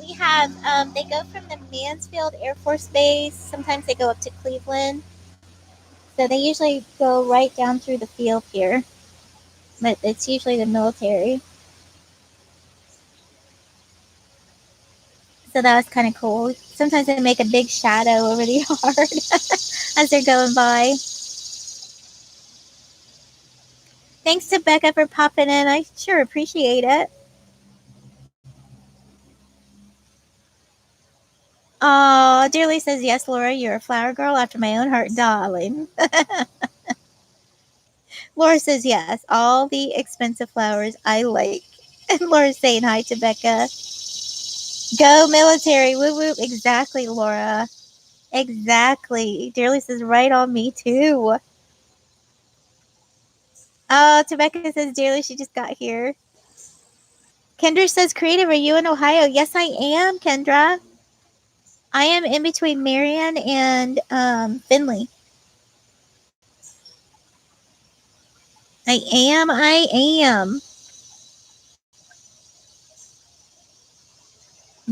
We have, they go from the Mansfield Air Force Base. Sometimes they go up to Cleveland. So they usually go right down through the field here. But it's usually the military. So that was kind of cool. Sometimes they make a big shadow over the yard as they're going by. Thanks to Becca for popping in. I sure appreciate it. Oh, Dearly says, yes, Laura, you're a flower girl after my own heart, darling. Laura says, yes, all the expensive flowers I like. And Laura's saying hi to Becca. Go military. Woo woo. Exactly, Laura. Exactly. Dearly says, right on me, too. Oh, Tebecca says, Dearly, she just got here. Kendra says, Creative, are you in Ohio? Yes, I am, Kendra. I am in between Marion and Finley. I am.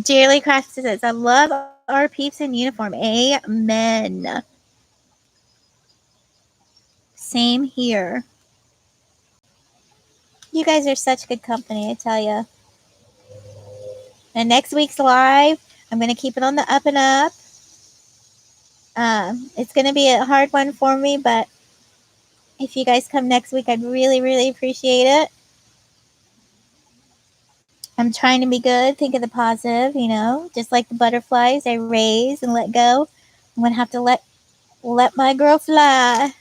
Dearly Craft says, I love our peeps in uniform. Amen. Same here. You guys are such good company, I tell you. And next week's live, I'm going to keep it on the up and up. It's going to be a hard one for me, but if you guys come next week, I'd really, really appreciate it. I'm trying to be good, think of the positive, you know, just like the butterflies, I raise and let go. I'm going to have to let my girl fly.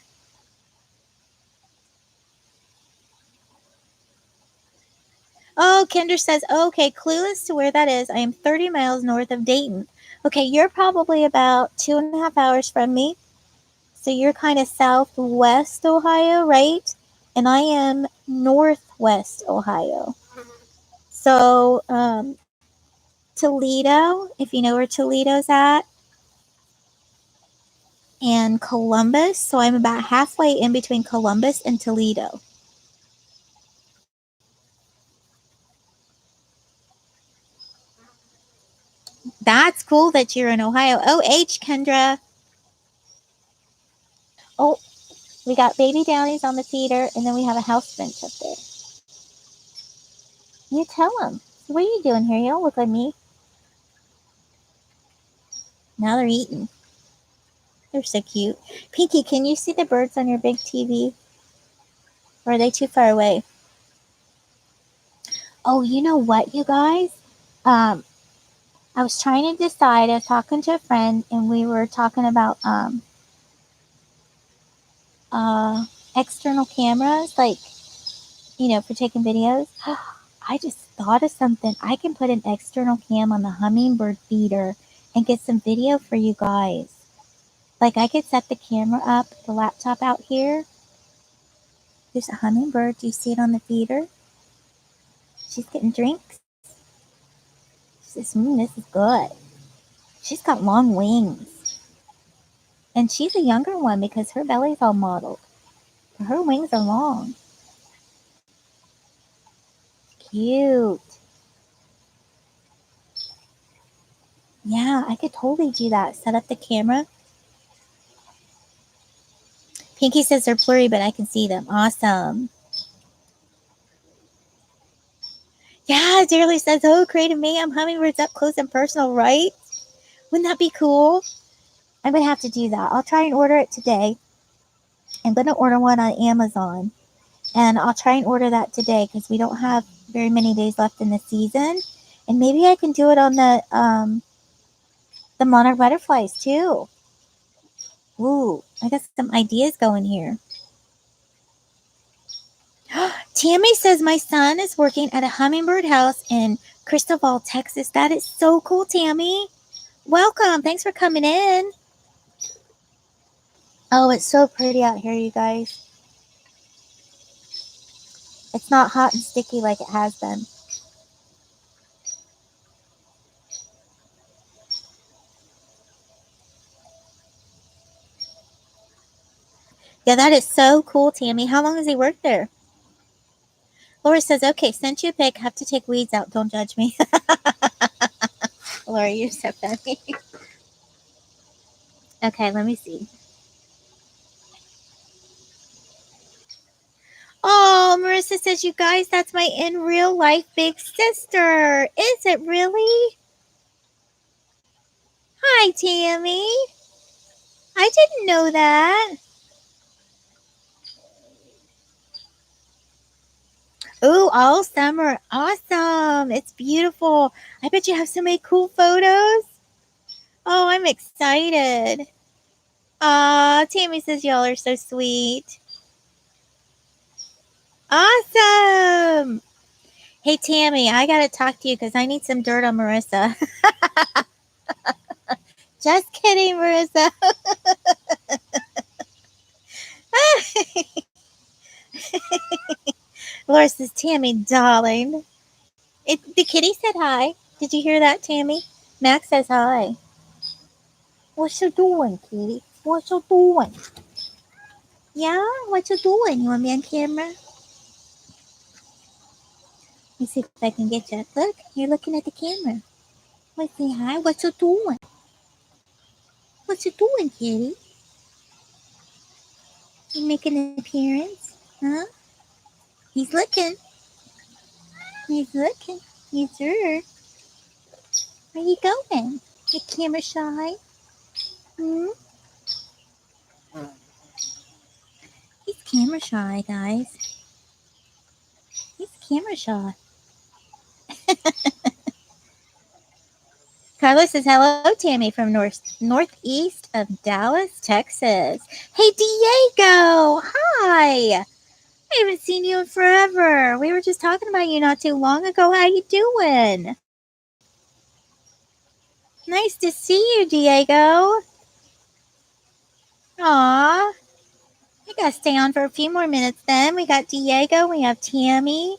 Oh, Kendra says, okay, clueless to where that is. I am 30 miles north of Dayton. Okay, you're probably about 2.5 hours from me. So you're kind of southwest Ohio, right? And I am northwest Ohio. So Toledo, if you know where Toledo's at, and Columbus. So I'm about halfway in between Columbus and Toledo. That's cool that you're in Ohio. OH, Kendra. Oh, we got baby downies on the feeder, and then we have a house bench up there. You tell them. What are you doing here? You don't look like me. Now they're eating. They're so cute. Pinky, can you see the birds on your big TV? Or are they too far away? Oh, you know what, you guys? I was trying to decide. I was talking to a friend, and we were talking about external cameras, like, you know, for taking videos. I just thought of something. I can put an external cam on the hummingbird feeder and get some video for you guys. Like I could set the camera up, the laptop out here. There's a hummingbird. Do you see it on the feeder? She's getting drinks. She says, this is good. She's got long wings. And she's a younger one because her belly's all mottled. Her wings are long. Cute. Yeah, I could totally do that. Set up the camera. Pinky says they're blurry, but I can see them. Awesome. Yeah, Dearly says, oh, Creative Mayhem, hummingbirds up close and personal, right? Wouldn't that be cool? I'm going to have to do that. I'll try and order it today. I'm going to order one on Amazon. And I'll try and order that today because we don't have very many days left in the season. And maybe I can do it on the monarch butterflies too. Ooh, I got some ideas going here. Tammy says my son is working at a hummingbird house in Cristobal, Texas. That is so cool, Tammy. Welcome. Thanks for coming in. Oh, it's so pretty out here, you guys. It's not hot and sticky like it has been. Yeah, that is so cool, Tammy. How long has he worked there? Laura says, okay, sent you a pic. Have to take weeds out. Don't judge me. Laura, you're so funny. Okay, let me see. Oh, Marissa says, you guys, that's my in real life big sister. Is it really? Hi, Tammy. I didn't know that. Ooh, all summer. Awesome. It's beautiful. I bet you have so many cool photos. Oh, I'm excited. Aw, Tammy says y'all are so sweet. Awesome. Hey, Tammy, I got to talk to you because I need some dirt on Marissa. Just kidding, Marissa. Laura says, Tammy, darling. The kitty said hi. Did you hear that, Tammy? Max says hi. What you doing, kitty? What you doing? Yeah? What you doing? You want me on camera? Let me see if I can get you. Look, you're looking at the camera. Let's say hi. What you doing? What you doing, kitty? You making an appearance? Huh? He's looking. He's looking. He's sure. Where you going? You camera shy? Hmm? He's camera shy, guys. He's camera shy. Carlos says, hello, Tammy, from northeast of Dallas, Texas. Hey, Diego. Hi. I haven't seen you in forever. We were just talking about you not too long ago. How you doing? Nice to see you, Diego. Aw. I gotta stay on for a few more minutes then. We got Diego. We have Tammy.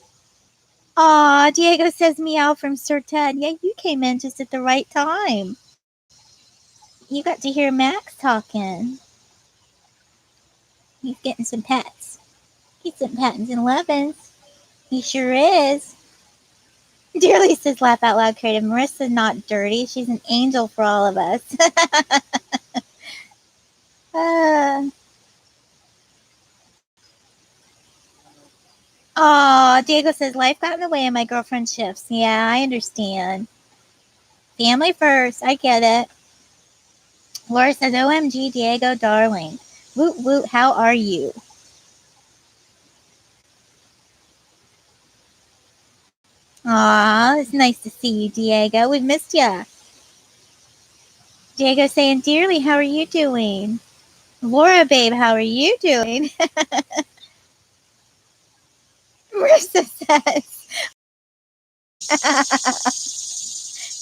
Aw, Diego says meow from Sir Ted. Yeah, you came in just at the right time. You got to hear Max talking. He's getting some pets. He's some patents and lovins. He sure is. Dearly says, laugh out loud, Creative. Marissa's not dirty. She's an angel for all of us. Diego says, life got in the way of my girlfriend's shifts. Yeah, I understand. Family first. I get it. Laura says, OMG, Diego, darling. Woot woot, how are you? Aw, it's nice to see you, Diego. We've missed ya. Diego saying, dearly, how are you doing? Laura, babe, how are you doing? Marissa says,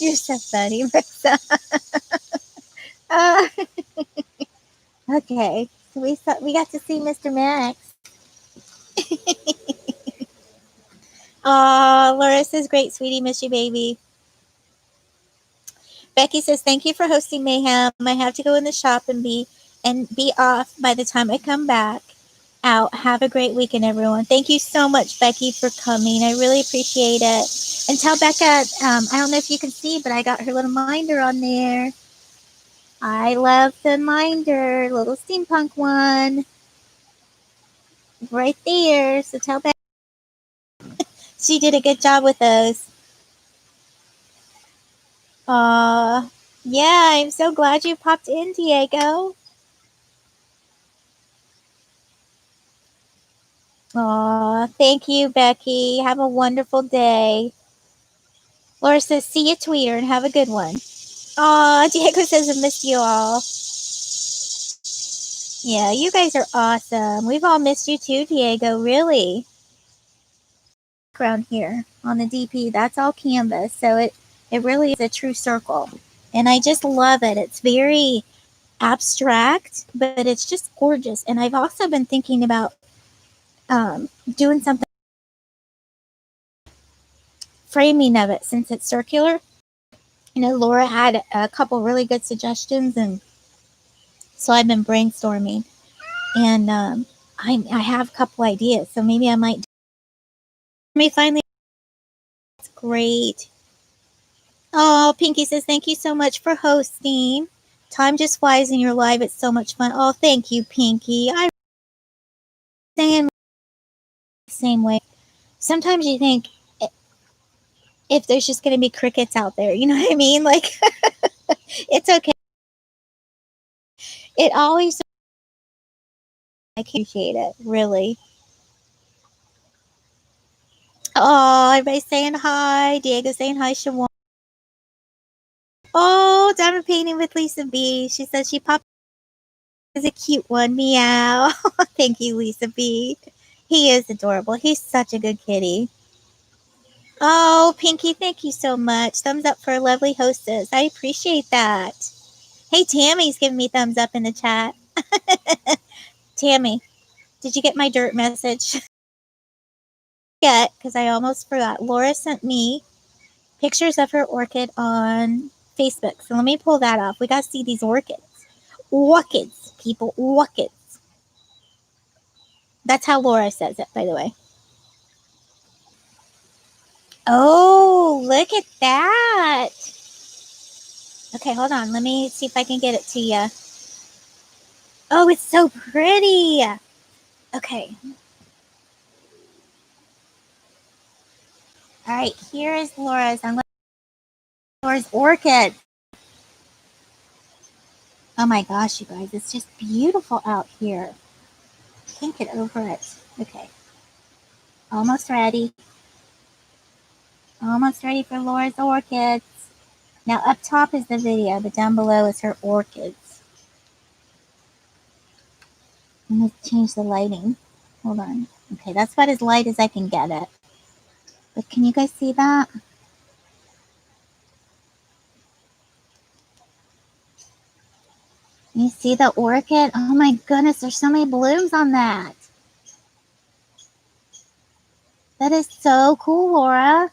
you're so funny, Marissa. Okay, so we got to see Mr. Max. Aw, Laura says, great, sweetie, miss you, baby. Becky says, thank you for hosting Mayhem. I have to go in the shop and be off by the time I come back out. Have a great weekend, everyone. Thank you so much, Becky, for coming. I really appreciate it. And tell Becca, I don't know if you can see, but I got her little minder on there. I love the minder, little steampunk one. Right there. So tell Becca she did a good job with those. Yeah, I'm so glad you popped in, Diego. Aw, thank you, Becky. Have a wonderful day. Laura says, see you, Tweeter, and have a good one. Aw, Diego says, I missed you all. Yeah, you guys are awesome. We've all missed you too, Diego, really. Background here on the DP, that's all canvas, so it really is a true circle. And I just love it. It's very abstract, but it's just gorgeous. And I've also been thinking about doing something framing of it since it's circular. You know, Laura had a couple really good suggestions, and so I've been brainstorming, and I have a couple ideas, so maybe I might. Me finally, it's great. Oh, Pinky says thank you so much for hosting. Time just flies in your live. It's so much fun. Oh, thank you, Pinky. I'm saying the same way. Sometimes you think if there's just going to be crickets out there, you know what I mean? Like, it's okay. It always, I can appreciate it, really. Oh, everybody's saying hi. Diego saying hi, Shawan. Oh, diamond painting with Lisa B. She says she popped as a cute one. Meow. Thank you, Lisa B. He is adorable. He's such a good kitty. Oh, Pinky, thank you so much. Thumbs up for a lovely hostess. I appreciate that. Hey, Tammy's giving me thumbs up in the chat. Tammy, did you get my dirt message? Get, because I almost forgot. Laura sent me pictures of her orchid on Facebook. So let me pull that off. We got to see these orchids. Orchids, people, orchids. That's how Laura says it, by the way. Oh, look at that. Okay, hold on. Let me see if I can get it to you. Oh, it's so pretty. Okay. All right, here is Laura's. I'm going to Laura's orchid. Oh my gosh, you guys, it's just beautiful out here. Can't get over it. Okay. Almost ready. Almost ready for Laura's orchids. Now up top is the video, but down below is her orchids. I'm going to change the lighting. Hold on. Okay, that's about as light as I can get it. But can you guys see that? You see the orchid? Oh my goodness, there's so many blooms on that. That is so cool, Laura.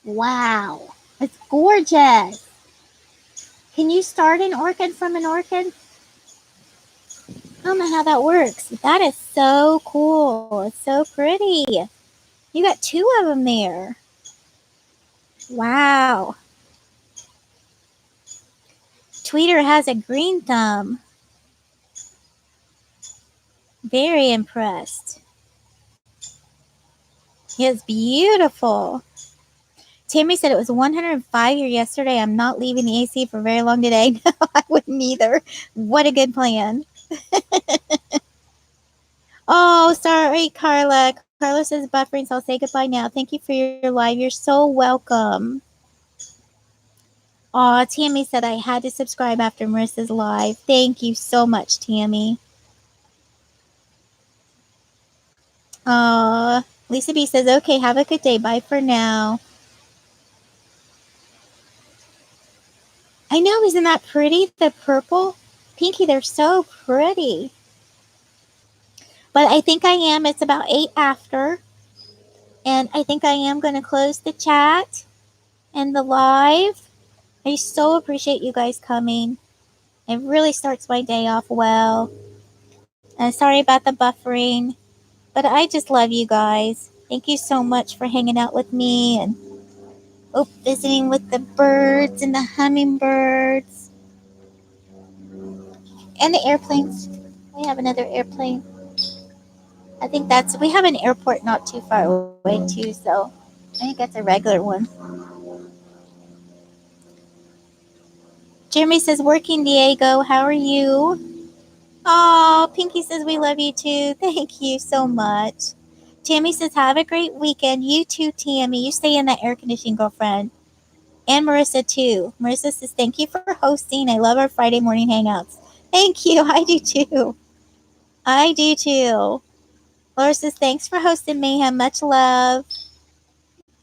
Wow. It's gorgeous. Can you start an orchid from an orchid? I don't know how that works. That is so cool. It's so pretty. You got two of them there. Wow. Tweeter has a green thumb. Very impressed. It's beautiful. Tammy said it was 105 here yesterday. I'm not leaving the AC for very long today. No, I wouldn't either. What a good plan. Oh, sorry, Carla. Carla says buffering, so I'll say goodbye now. Thank you for your live. You're so welcome. Aw, Tammy said I had to subscribe after Marissa's live. Thank you so much, Tammy. Aw, Lisa B says, okay, have a good day. Bye for now. I know, isn't that pretty? The purple? Pinky, they're so pretty. But I think I am. It's about 8 after. And I think I am going to close the chat and the live. I so appreciate you guys coming. It really starts my day off well. And sorry about the buffering. But I just love you guys. Thank you so much for hanging out with me and visiting with the birds and the hummingbirds and the airplanes. We have another airplane. I think we have an airport not too far away too, so I think that's a regular one. Jeremy says, working Diego, how are you? Oh, Pinky says, we love you too. Thank you so much. Tammy says, have a great weekend. You too, Tammy. You stay in that air conditioning, girlfriend. And Marissa too. Marissa says, thank you for hosting. I love our Friday morning hangouts. Thank you. I do too. I do too. Laura says, thanks for hosting Mayhem. Much love.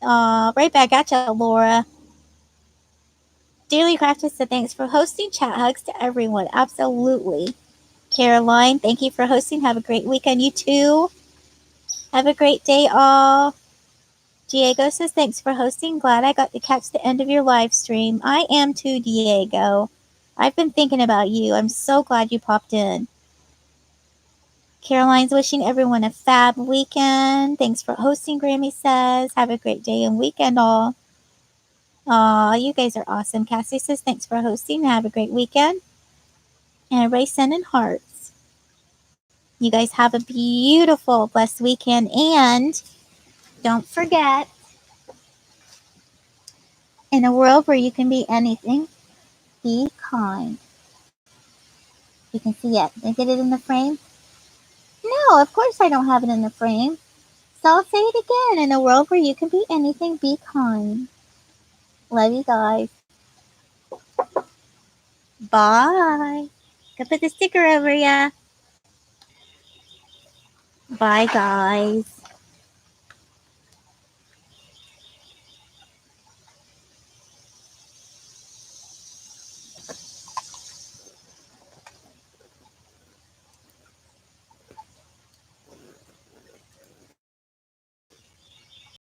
Right back at you, Laura. Dearly Crafted said, thanks for hosting. Chat hugs to everyone. Absolutely. Caroline, thank you for hosting. Have a great weekend. You too. Have a great day, all. Diego says, thanks for hosting. Glad I got to catch the end of your live stream. I am too, Diego. I've been thinking about you. I'm so glad you popped in. Caroline's wishing everyone a fab weekend. Thanks for hosting, Grammy says. Have a great day and weekend, all. Aw, you guys are awesome. Cassie says, thanks for hosting. Have a great weekend. And everybody sending hearts. You guys have a beautiful, blessed weekend. And don't forget, in a world where you can be anything, be kind. You can see it. Did I get it in the frame? No, of course I don't have it in the frame. So I'll say it again. In a world where you can be anything, be kind. Love you guys. Bye. Go put the sticker over ya. Bye, guys.